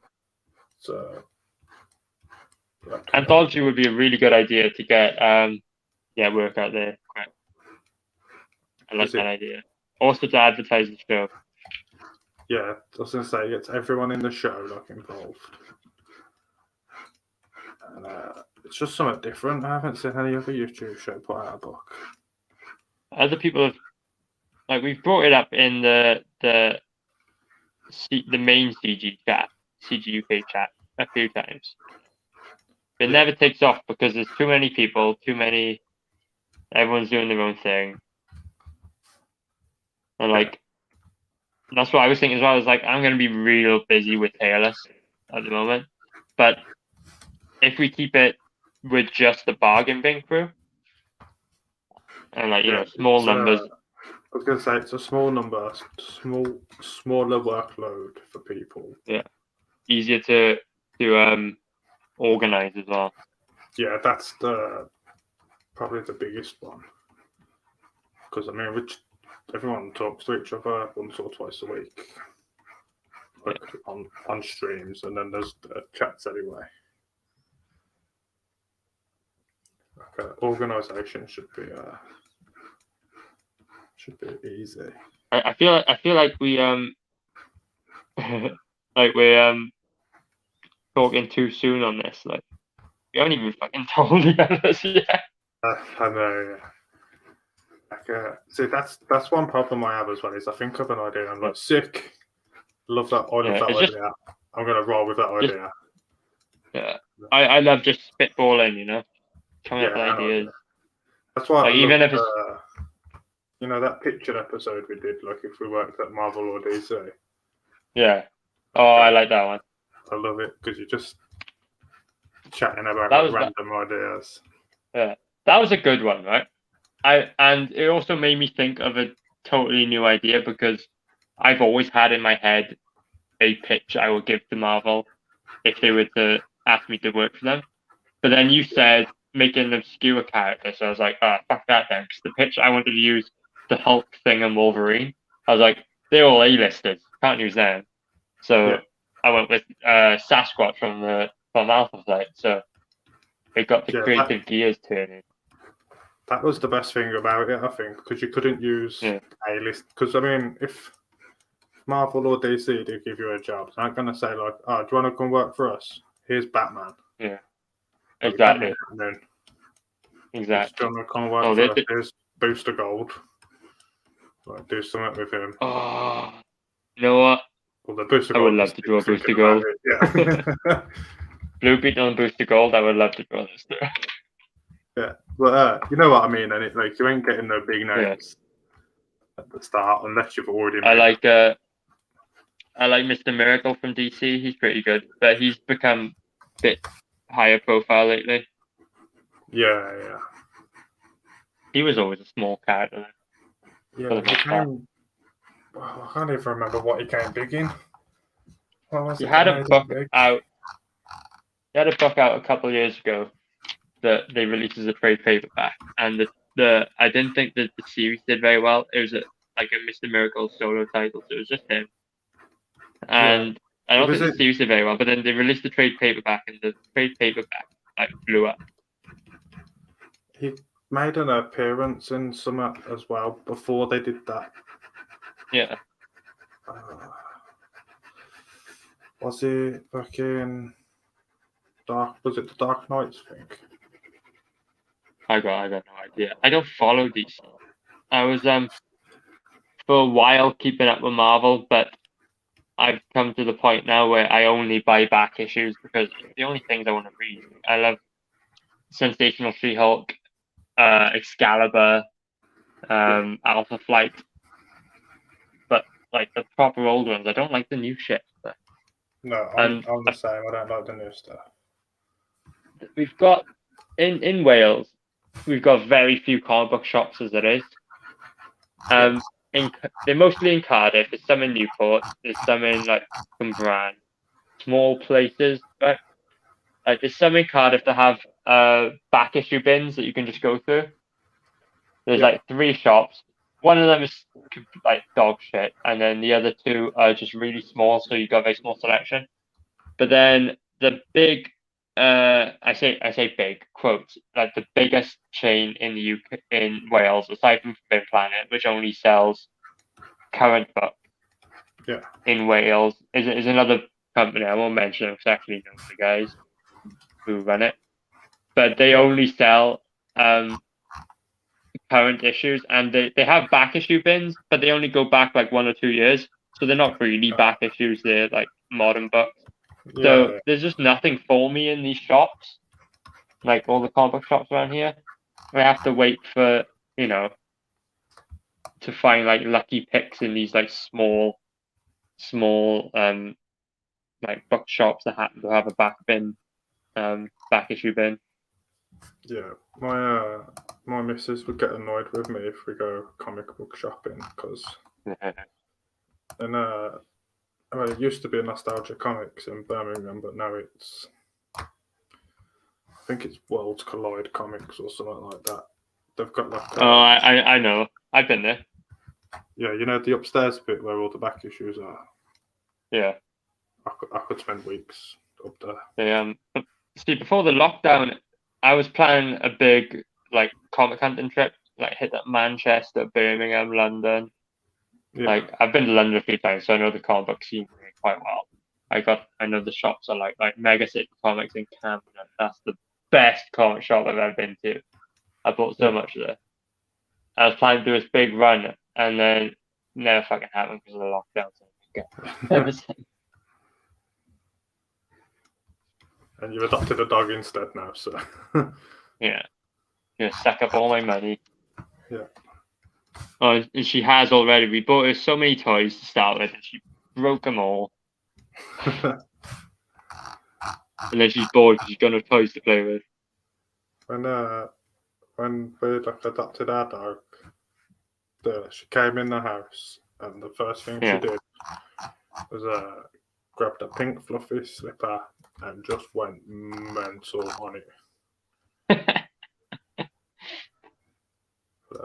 So Anthology would be a really good idea to get work out there. Right. I like that idea. Also to advertise the show. Yeah, I was gonna say it's everyone in the show like involved. And it's just something different. I haven't seen any other YouTube show put out a book. Other people have, like, we've brought it up in the main CG UK chat a few times. It never takes off because there's too many people, everyone's doing their own thing. And like, that's what I was thinking as well. I was like, I'm going to be real busy with Tailless at the moment. But if we keep it with just the bargain bin crew, and like, small numbers. I was going to say it's a small number, smaller workload for people. Yeah. Easier to organize as well. Yeah, that's probably the biggest one. Because I mean, everyone talks to each other once or twice a week, like on streams, and then there's the chats anyway. Like, organization should be easy. I feel like we like we're talking too soon on this. Like, we haven't even fucking told the others yet. I know. Like, see, that's one problem I have as well. Is I think of an idea, I'm like sick. Love that. I love that idea. I'm gonna roll with that idea. Yeah, I love just spitballing. Coming up with ideas. That's why like, even if it's that picture episode we did, like if we worked at Marvel or DC. Yeah. Oh, I like that one. I love it because you're just chatting about random ideas. Yeah, that was a good one, right? And it also made me think of a totally new idea because I've always had in my head a pitch I would give to Marvel if they were to ask me to work for them. But then you said make an obscure character, so I was like, fuck that then. Because the pitch I wanted to use the Hulk thing and Wolverine, I was like, they're all A-listed, can't use them. So I went with Sasquatch from Alpha Flight. So it got the creative gears turning. That was the best thing about it, I think, because you couldn't use A-list. Because I mean, if Marvel or DC do give you a job, they're not going to say like, "Oh, do you want to come work for us? Here's Batman." Yeah, exactly. Exactly. Do you want to come work for us? Here's Booster Gold. Like, do something with him. Oh, you know what? Well, the Booster Gold. I would love to draw Booster Gold. Yeah. Blue Beetle and Booster Gold. I would love to draw this too. Yeah, but you know what I mean, and you ain't getting no big names at the start unless you've already. I like Mr. Miracle from DC. He's pretty good, but he's become a bit higher profile lately. Yeah. He was always a small character. Yeah, I can't even remember what he came big in. He had a book out. He had a book out a couple of years ago that they released as a trade paperback, and I didn't think that the series did very well. It was like a Mr. Miracle solo title, so it was just him. And I don't think the series did very well, but then they released the trade paperback, and the trade paperback like blew up. He made an appearance in some as well before they did that. Yeah. Was he fucking Dark? Was it the Dark Knights thing? I got no idea. I don't follow DC. I was for a while keeping up with Marvel, but I've come to the point now where I only buy back issues because it's the only things I want to read. I love Sensational She-Hulk, Excalibur, Alpha Flight, but like the proper old ones, I don't like the new shit. No, I'm the same. I don't like the new stuff. We've got in Wales, we've got very few comic book shops as it is. They're mostly in Cardiff. There's some in Newport. There's some in like Cwmbran, small places. Right? Like there's some in Cardiff that have back issue bins that you can just go through. There's like 3 shops. One of them is like dog shit, and then the other 2 are just really small, so you got a very small selection. But then the big, I say big quotes, like the biggest chain in the UK, in Wales, aside from Forbidden Planet, which only sells current book. In Wales is another company. I won't mention them because I actually know the guys who run it, but they only sell current issues, and they have back issue bins, but they only go back like 1 or 2 years, so they're not really back issues. They're like modern books. So there's just nothing for me in these shops, like all the comic book shops around here. I have to wait for, to find like lucky picks in these like small like bookshops that happen to have a back issue bin. Yeah, my missus would get annoyed with me if we go comic book shopping because, it used to be Nostalgia Comics in Birmingham, but now I think it's Worlds Collide Comics or something like that. They've got like. I know. I've been there. Yeah, the upstairs bit where all the back issues are. Yeah. I could spend weeks up there. Yeah. See, before the lockdown, I was planning a big like comic hunting trip, like hit up Manchester, Birmingham, London. Yeah. Like I've been to London a few times, so I know the comic book scene quite well. I know the shops are like Mega City Comics in Camden. That's the best comic shop I've ever been to. I bought so much there. I was planning to do this big run, and then never fucking happened because of the lockdown. So And you've adopted a dog instead now, so. Yeah. Suck up all my money. Yeah. Oh, and she has already. We bought her so many toys to start with, and she broke them all. And then she's bored because she's got no toys to play with. When we adopted our dog, she came in the house, and the first thing she did was grabbed a pink fluffy slipper and just went mental on it.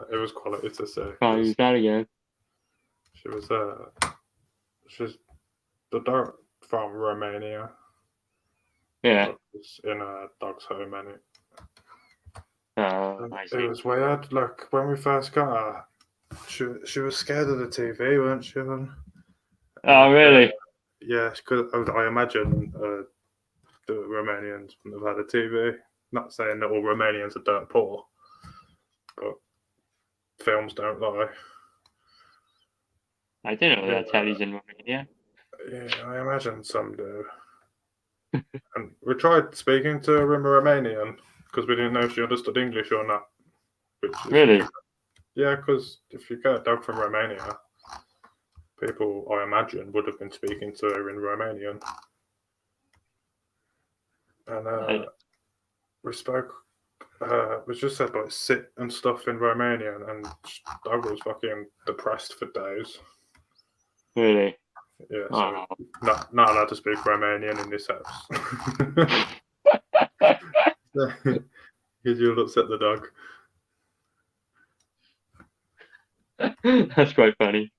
It was quality to see. Can't use that again. She's the dog from Romania. Yeah. It's in a dog's home, and I see. it was weird. Like when we first got her, she was scared of the TV, weren't she? Oh, really? Yeah, because I imagine the Romanians wouldn't have had a TV. Not saying that all Romanians are dirt poor, but films don't lie. I didn't know that telly's in Romania. Yeah, I imagine some do. And we tried speaking to her in Romanian because we didn't know if she understood English or not. Really? Yeah, because if you get a dog from Romania, people, I imagine, would have been speaking to her in Romanian. And we spoke, we just said like sit and stuff in Romanian, and dog was fucking depressed for days. Really? Yeah, so not allowed to speak Romanian in this house. Because you'll upset the dog. That's quite funny.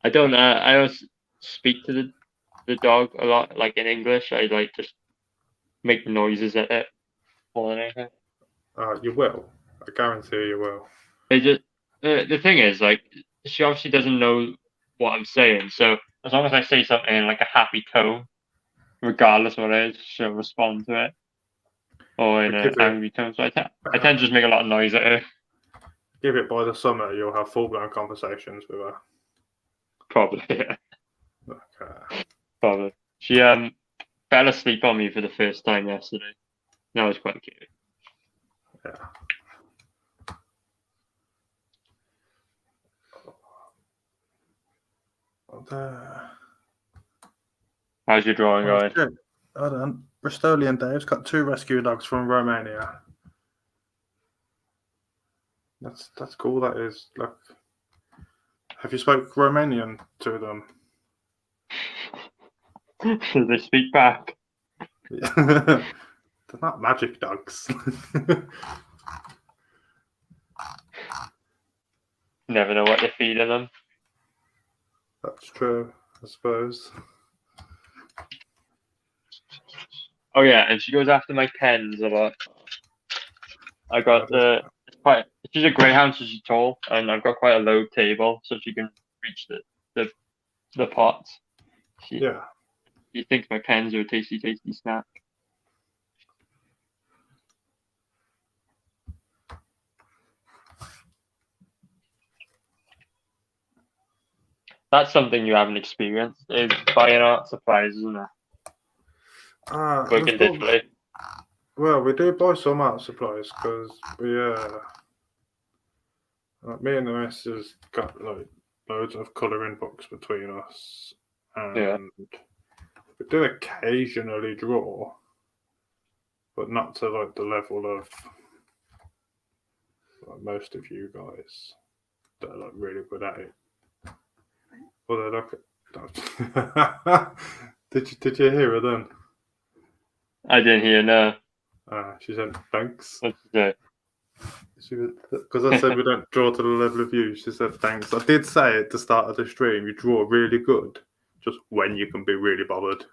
I don't. I don't speak to the dog a lot, like in English. I like just make noises at it more than anything. You will. I guarantee you will. It just the thing is, like, she obviously doesn't know what I'm saying. So as long as I say something in like a happy tone, regardless of what it is, she'll respond to it. Or in an angry tone. So I tend to just make a lot of noise at her. Give it by the summer, you'll have full-blown conversations with her. Probably, yeah. Probably. She fell asleep on me for the first time yesterday. That was quite cute. Yeah. How's your drawing going? Good. Hold on. Bristolian Dave's got 2 rescue dogs from Romania. That's cool. That is. Look, have you spoke Romanian to them? Do they speak back? They're not magic dogs. Never know what they're feeding them. That's true, I suppose. Oh yeah, and she goes after my pens a lot. I got she's a greyhound, so she's tall, and I've got quite a low table, so she can reach the pots. She thinks my pens are a tasty snack. That's something you haven't experienced, is buying art supplies, isn't it? Working digitally. Well, we do buy some art supplies because we, me and the missus got like loads of colouring books between us, and we do occasionally draw, but not to like the level of like, most of you guys that are like really good at it. Well, did you hear her then? I didn't hear, no. She said thanks. What's it? Because I said we don't draw to the level of you. She said thanks. I did say at the start of the stream, you draw really good, just when you can be really bothered.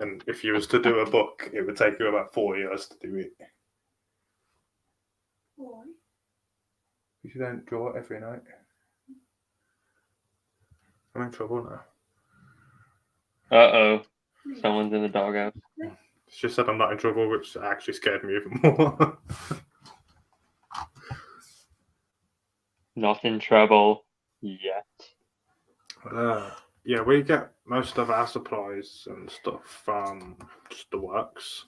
And if you was to do a book, it would take you about 4 years to do it. Why? You don't draw every night. I'm in trouble now. Uh-oh. Someone's in the doghouse. She said I'm not in trouble, which actually scared me even more. Not in trouble yet. Yeah, we get most of our supplies and stuff from just the works.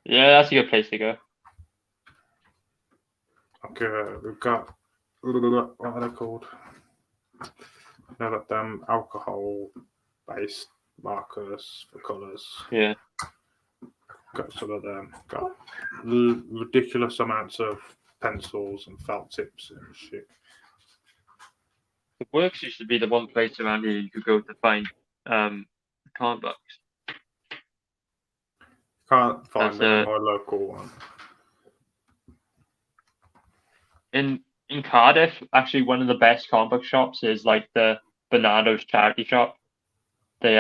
Yeah, that's a good place to go. Okay, we've got, what are they called? You know, like them alcohol-based markers for colours. Yeah. Got some of them. Got ridiculous amounts of pencils and felt tips and shit. The works used to be the one place around here you could go to find comic books. Can't find them in my local one. In Cardiff, actually, one of the best comic book shops is like the Bernardo's charity shop. They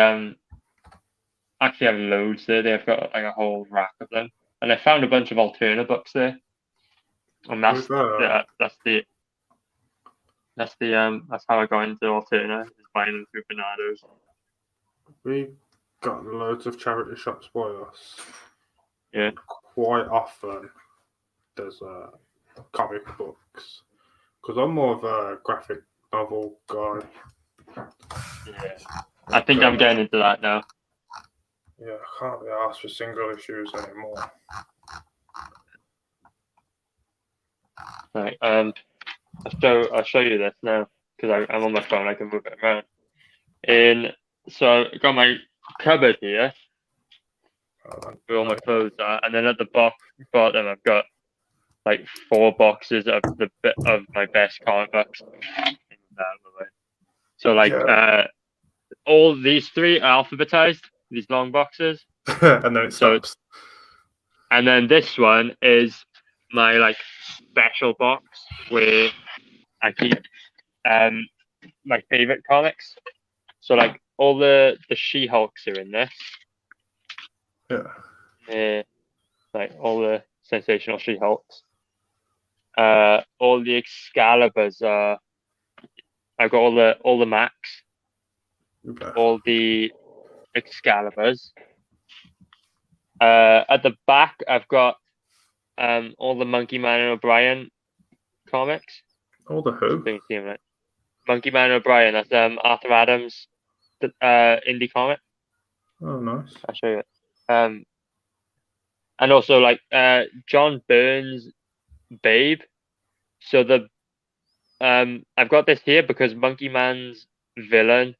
actually have loads there. They've got like a whole rack of them, and I found a bunch of alternate books there. And that's how I got into Alterna, is buying them through Bernardo's. We got loads of charity shops by us. Yeah. Quite often there's comic books. Because I'm more of a graphic novel guy. Yeah. I think I'm getting into that now. Yeah, I can't be asked for single issues anymore. Right. I'll show you this now because I'm on my phone. I can move it around. So I got my cupboard here where all my clothes are, and then at the bottom I've got like 4 boxes of my best comic books. So like all these 3 are alphabetized, these long boxes. And then it stops. And then this one is my like special box where I keep my favorite comics. So like all the She-Hulks are in this. Yeah. Like all the sensational She-Hulks. All the Excaliburs are. I've got all the Macs. Okay. All the Excaliburs. At the back, I've got all the Monkey Man and O'Brien comics. All the who? You see them, right? Monkey Man O'Brien. That's Arthur Adams, indie comic. Oh, nice. I'll show you it. And also like John Burns' Babe. So I've got this here because Monkey Man's villain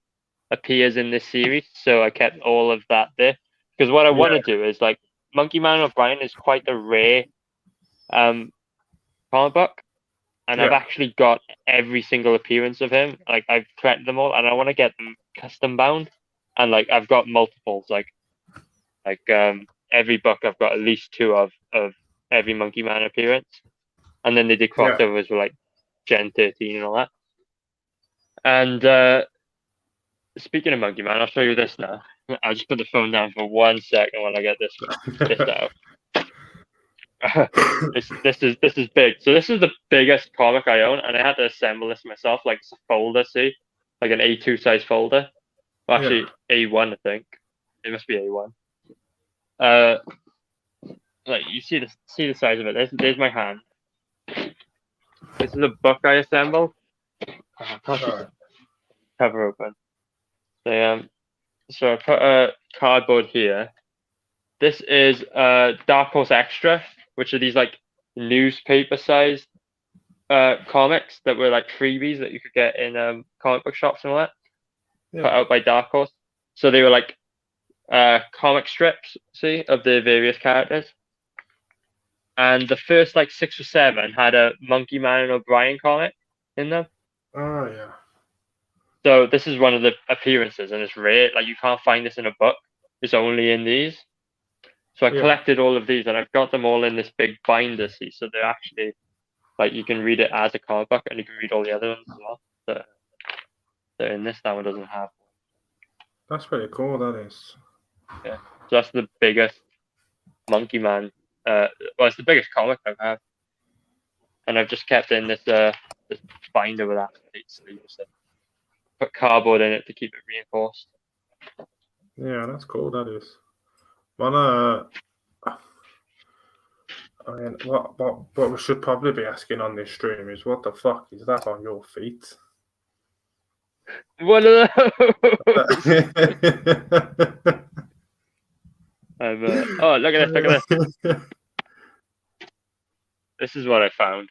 appears in this series, so I kept all of that there. Because what I want to do is like Monkey Man O'Brien is quite a rare comic book, and I've actually got every single appearance of him. Like I've collected them all, and I want to get them custom bound. And like I've got multiples, like every book I've got at least 2 of every Monkey Man appearance, and then they did crossovers with like Gen 13 and all that. And speaking of Monkey Man, I'll show you this now. I'll just put the phone down for 1 second while I get this out. This is big. So this is the biggest comic I own, and I had to assemble this myself. Like it's a folder, see, like an A2 size folder. Well, actually A1, I think. It must be A1. Like you see the size of it. There's my hand. This is a book I assembled. Cover open. So I put a cardboard here. This is Dark Horse Extra, which are these like newspaper-sized comics that were like freebies that you could get in comic book shops and all that. Put out by Dark Horse. So they were like comic strips, see, of the various characters. And the first like 6 or 7 had a Monkey Man and O'Brien comic in them. Oh yeah. So this is one of the appearances, and it's rare. Like you can't find this in a book. It's only in these. So I collected all of these, and I've got them all in this big binder. See, so they're actually like you can read it as a comic book, and you can read all the other ones as well. They're in this. That one doesn't have. That's pretty cool. That is. Yeah. So that's the biggest Monkey Man. Well, it's the biggest comic I've had, and I've just kept in this binder with that sleeves. Put cardboard in it to keep it reinforced. Yeah, that's cool. That is. I mean, what we should probably be asking on this stream is what the fuck is that on your feet? One of those. Oh, look at this! This is what I found.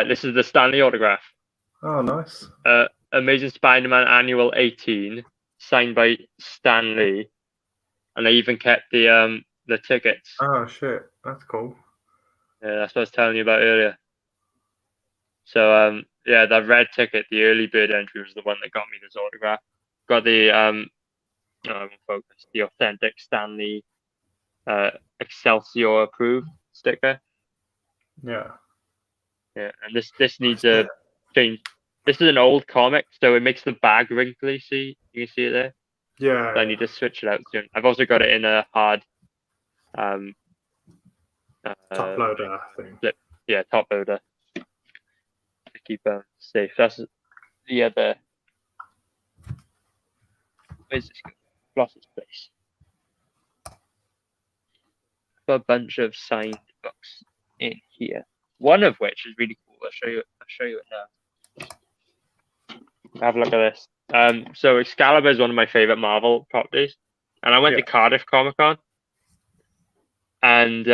This is the Stanley autograph. Oh, nice. Amazing Spider-Man Annual 18, signed by Stan Lee, and I even kept the tickets. Oh shit, that's cool. Yeah, that's what I was telling you about earlier. So yeah, that red ticket, the early bird entry, was the one that got me this autograph. Got the I won't focus, the authentic Stan Lee Excelsior approved sticker. Yeah. Yeah, and this needs a change. This is an old comic, so it makes the bag wrinkly. See, you can see it there. Yeah. So I need to switch it out soon. I've also got it in a hard top loader thing. Yeah, top loader to keep safe. That's the other. Where's this? Lost its place. I've got a bunch of signed books in here. One of which is really cool. I'll show you it now. Have a look at this. So Excalibur is one of my favorite Marvel properties, and I went to Cardiff Comic Con, and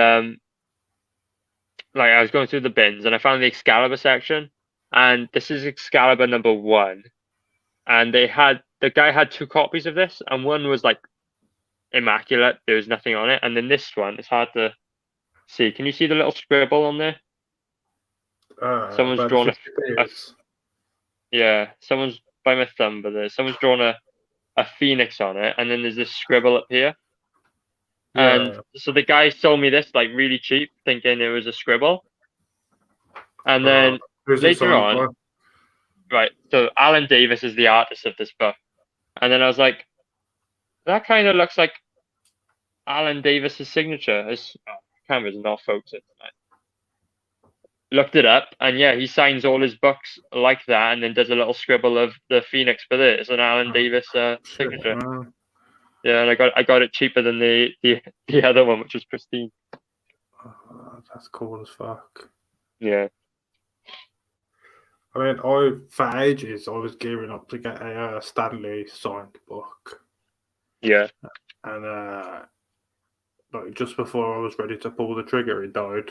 like I was going through the bins, and I found the Excalibur section, and this is Excalibur #1, and the guy had 2 copies of this, and one was like immaculate, there was nothing on it, and then this one, it's hard to see. Can you see the little scribble on there? Someone's drawn someone's by my thumb, but someone's drawn a phoenix on it, and then there's this scribble up here. And so the guy sold me this like really cheap, thinking it was a scribble. And then later on, right, so Alan Davis is the artist of this book. And then I was like, that kind of looks like Alan Davis's signature. Camera's not focusing tonight. Looked it up, and yeah, he signs all his books like that, and then does a little scribble of the phoenix for this. It's an Alan Davis signature. Wow. Yeah, and I got it cheaper than the other one, which was pristine. Oh, that's cool as fuck. Yeah. I mean, for ages, I was gearing up to get a Stanley signed book. Yeah. And like just before I was ready to pull the trigger, he died.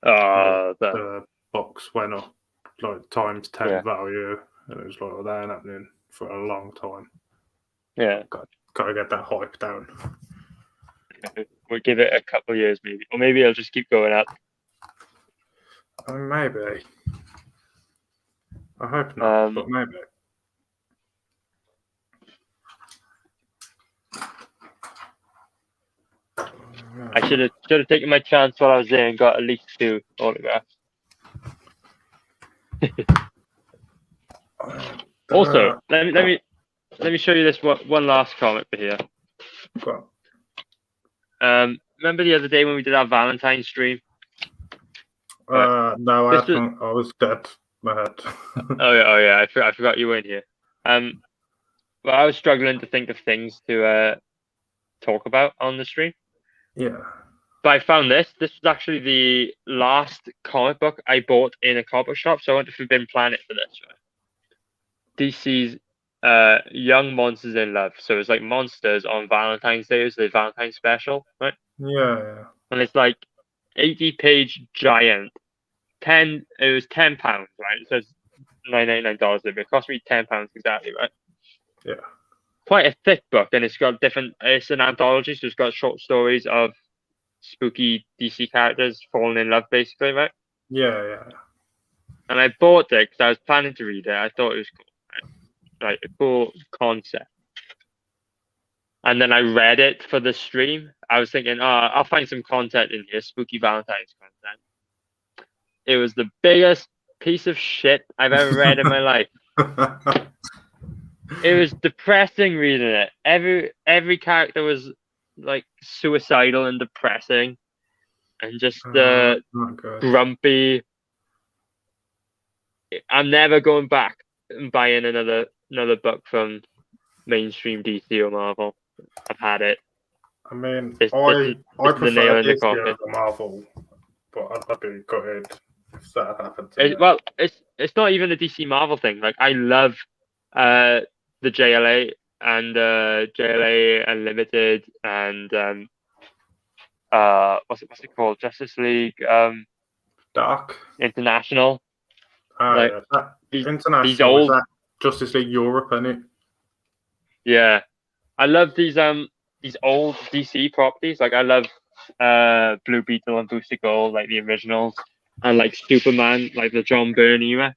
The box went up like times 10 value, and it was like, well, that ain't happening for a long time. Yeah. Gotta get that hype down. We'll give it a couple of years, maybe, or maybe I'll just keep going up. I mean, maybe. I hope not, but maybe. I should have taken my chance while I was there and got at least 2 autographs. Also, let me show you this one last comic here. Go on. Remember the other day when we did our Valentine's stream? No, I was dead. My head. oh yeah, I forgot you weren't here. Well, I was struggling to think of things to talk about on the stream. Yeah. But I found this. This was actually the last comic book I bought in a comic book shop, so I went to Forbidden Planet for this. Right? DC's Young Monsters in Love. So it's like monsters on Valentine's Day. It was the Valentine's special, right? Yeah. And it's like 80-page giant. It was £10, right? So it's $9.99. It cost me £10 exactly, right? Yeah. Quite a thick book, and it's an anthology, so it's got short stories of spooky DC characters falling in love, basically, right? Yeah. And I bought it because I was planning to read it. I thought it was cool, right? Like a cool concept. And then I read it for the stream. I was thinking, I'll find some content in here, spooky Valentine's content. It was the biggest piece of shit I've ever read in my life. It was depressing reading it. Every character was like suicidal and depressing, and just grumpy. I'm never going back and buying another book from mainstream DC or Marvel. I've had it. I mean, this I prefer the DC over Marvel, but I'd be gutted if that happened to me. Well, it's not even a DC Marvel thing. Like, I love the JLA and JLA Unlimited and what's it called? Justice League Dark International. International. These old Justice League Europe, isn't it? Yeah, I love these old DC properties. Like, I love Blue Beetle and Booster Gold, like the originals, and like Superman, like the John Byrne era.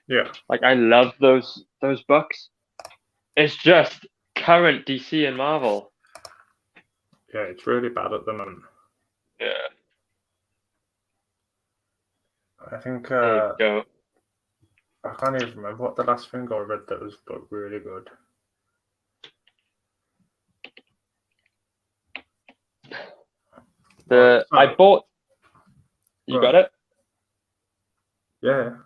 Yeah. Like, I love those books. It's just current DC and Marvel. Yeah, it's really bad at the moment. Yeah. I think There you go. I can't even remember what the last thing I read that was really good. I bought. You got it? Yeah.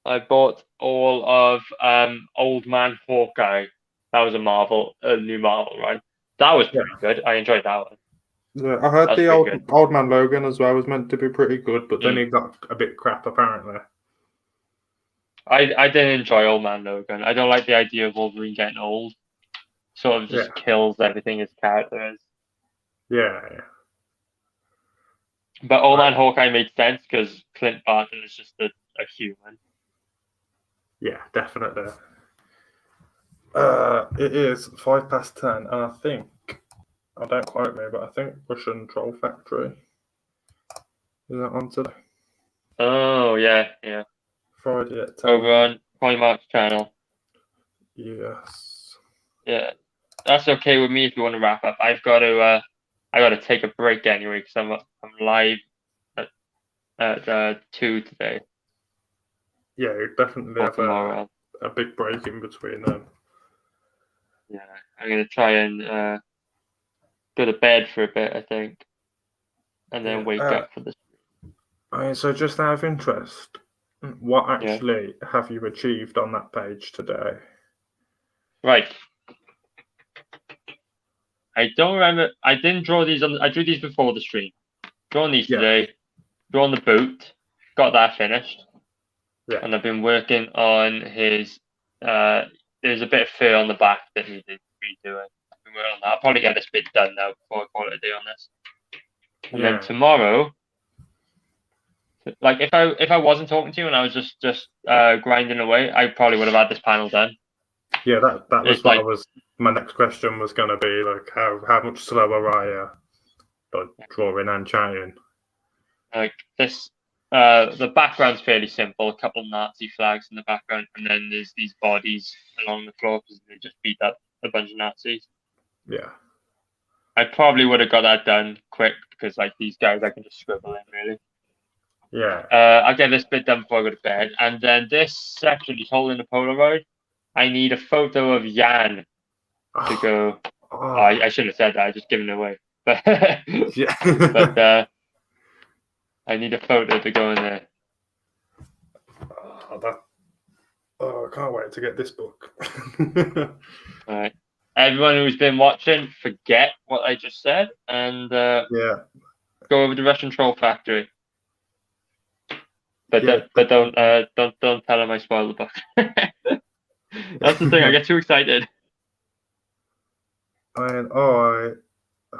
I bought all of Old Man Hawkeye. That was a new Marvel, right? That was pretty good. I enjoyed that one. Yeah, I heard the old Man Logan as well was meant to be pretty good, but then he got a bit crap apparently. I didn't enjoy Old Man Logan. I don't like the idea of Wolverine getting old. Sort of just kills everything his character is. Yeah. But Old Man Hawkeye made sense because Clint Barton is just a human. Yeah, definitely. It is 10:05, and I think, I don't quote me, but I think Russian Troll Factory is that on today. Oh yeah. Friday at 10. Over on Mark's channel. Yes. Yeah, that's okay with me if you want to wrap up. I got to take a break anyway because I'm live at 2 today. Yeah, you definitely have tomorrow. A big break in between them. Yeah, I'm gonna try and go to bed for a bit, I think, and then wake up for this. So just out of interest, what actually have you achieved on that page today? Right. I don't remember. I didn't draw these I drew these before the stream. Drawn these today. Drawn the boot. Got that finished. Yeah. And I've been working on his. There's a bit of fur on the back that needed redoing. I've been working on that. I'll probably get this bit done now before I call it a day on this. And then tomorrow, like if I wasn't talking to you and I was just grinding away, I probably would have had this panel done. Yeah, that was It's what like- I was. My next question was going to be like how much slower I like drawing and chatting. Like this, the background's fairly simple. A couple of Nazi flags in the background, and then there's these bodies along the floor because they just beat up a bunch of Nazis. Yeah. I probably would have got that done quick because like these guys, I can just scribble in really. Yeah. I'll get this bit done before I go to bed, and then this section he's holding the Polaroid. I need a photo of Jan to go. Oh, I shouldn't have said that. I just given it away. But yeah. but I need a photo to go in there. I can't wait to get this book. All right. Everyone who's been watching, forget what I just said and Yeah. go over to Russian Troll Factory. But Yeah. don't tell him I spoiled the book. That's the thing. I get too excited. I mean, I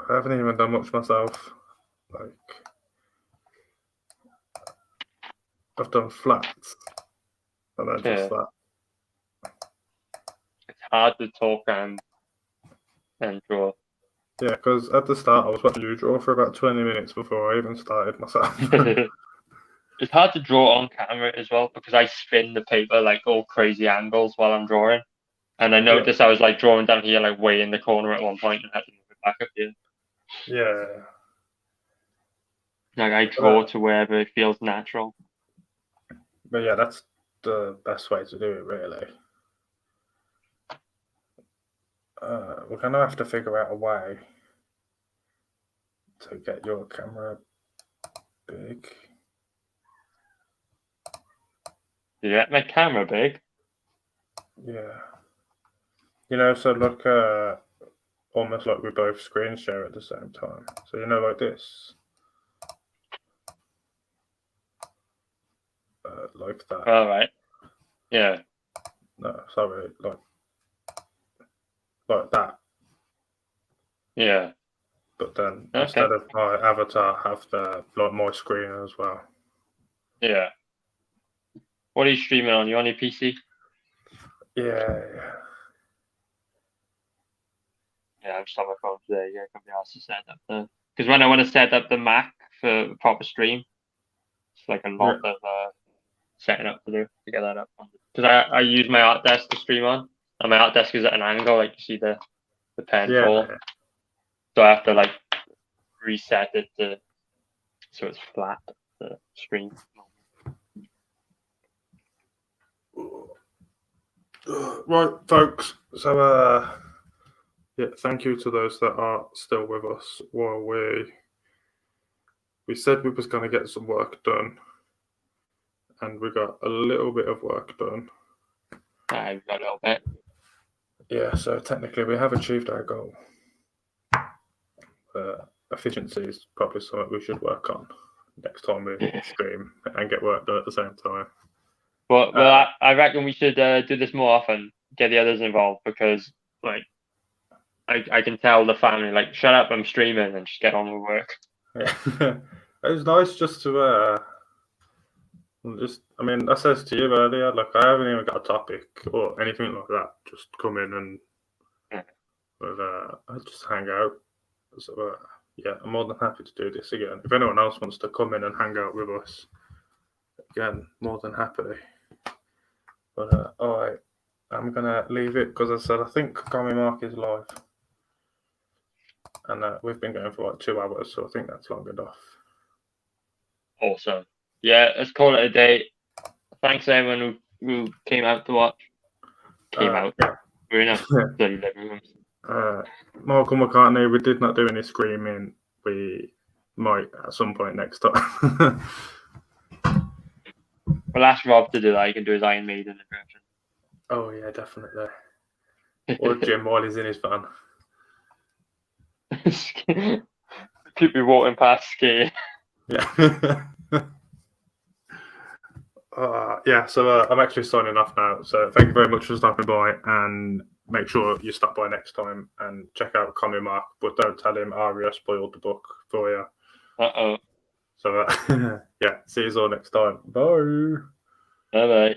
haven't even done much myself. Like, I've done flats, and then just that. It's hard to talk and draw. Yeah, because at the start I was watching you draw for about 20 minutes before I even started myself. It's hard to draw on camera as well because I spin the paper like all crazy angles while I'm drawing. And I noticed I was like drawing down here like way in the corner at one point and had to move it back up here. Yeah. Like I draw to wherever it feels natural. But yeah, that's the best way to do it, really. We're going to have to figure out a way to get your camera big. Did you get my camera big? Yeah. You know, so look, almost like we both screen share at the same time. So, you know, like this. Like that. All right. Yeah. No, sorry, like that. Yeah. But then Okay. instead of my avatar, have like my screen as well. Yeah. What are you streaming on? You on your PC? Yeah. Yeah, I'm just on my phone today. Yeah, I can be asked to set up the. Because when I want to set up the Mac for a proper stream, it's like a lot of setting up to do to get that up. Because I use my art desk to stream on, and my art desk is at an angle, like you see the pen fall. So I have to like reset it so it's flat, the screen. Right, folks. So, yeah, thank you to those that are still with us while we said we was going to get some work done, and we got a little bit of work done. I've got a little bit. Yeah, so technically we have achieved our goal. Efficiency is probably something we should work on next time we stream and get work done at the same time. Well, I reckon we should do this more often, get the others involved, because like I can tell the family like, shut up, I'm streaming, and just get on with work. Yeah. It was nice just to I mean, I said to you earlier, like I haven't even got a topic or anything like that. Just come in and I just hang out. So yeah, I'm more than happy to do this again. If anyone else wants to come in and hang out with us, again, more than happy. But all right, I'm gonna leave it because I said I think Commie Mark is live, and we've been going for like 2 hours, so I think that's long enough. Awesome. Yeah, let's call it a day. Thanks to everyone who came out to watch. Yeah. We're in our bloody living rooms. Michael McCartney, we did not do any screaming. We might at some point next time. We'll ask Rob to do that. He can do his Iron Maiden impression. Oh yeah, definitely. Or Jim while he's in his van. Keep me walking past ski. Yeah. Yeah, so I'm actually signing off now. So thank you very much for stopping by, and make sure you stop by next time and check out Comic Mark, but don't tell him Aria spoiled the book for you. Uh-oh. So yeah, see you all next time. Bye. Bye-bye.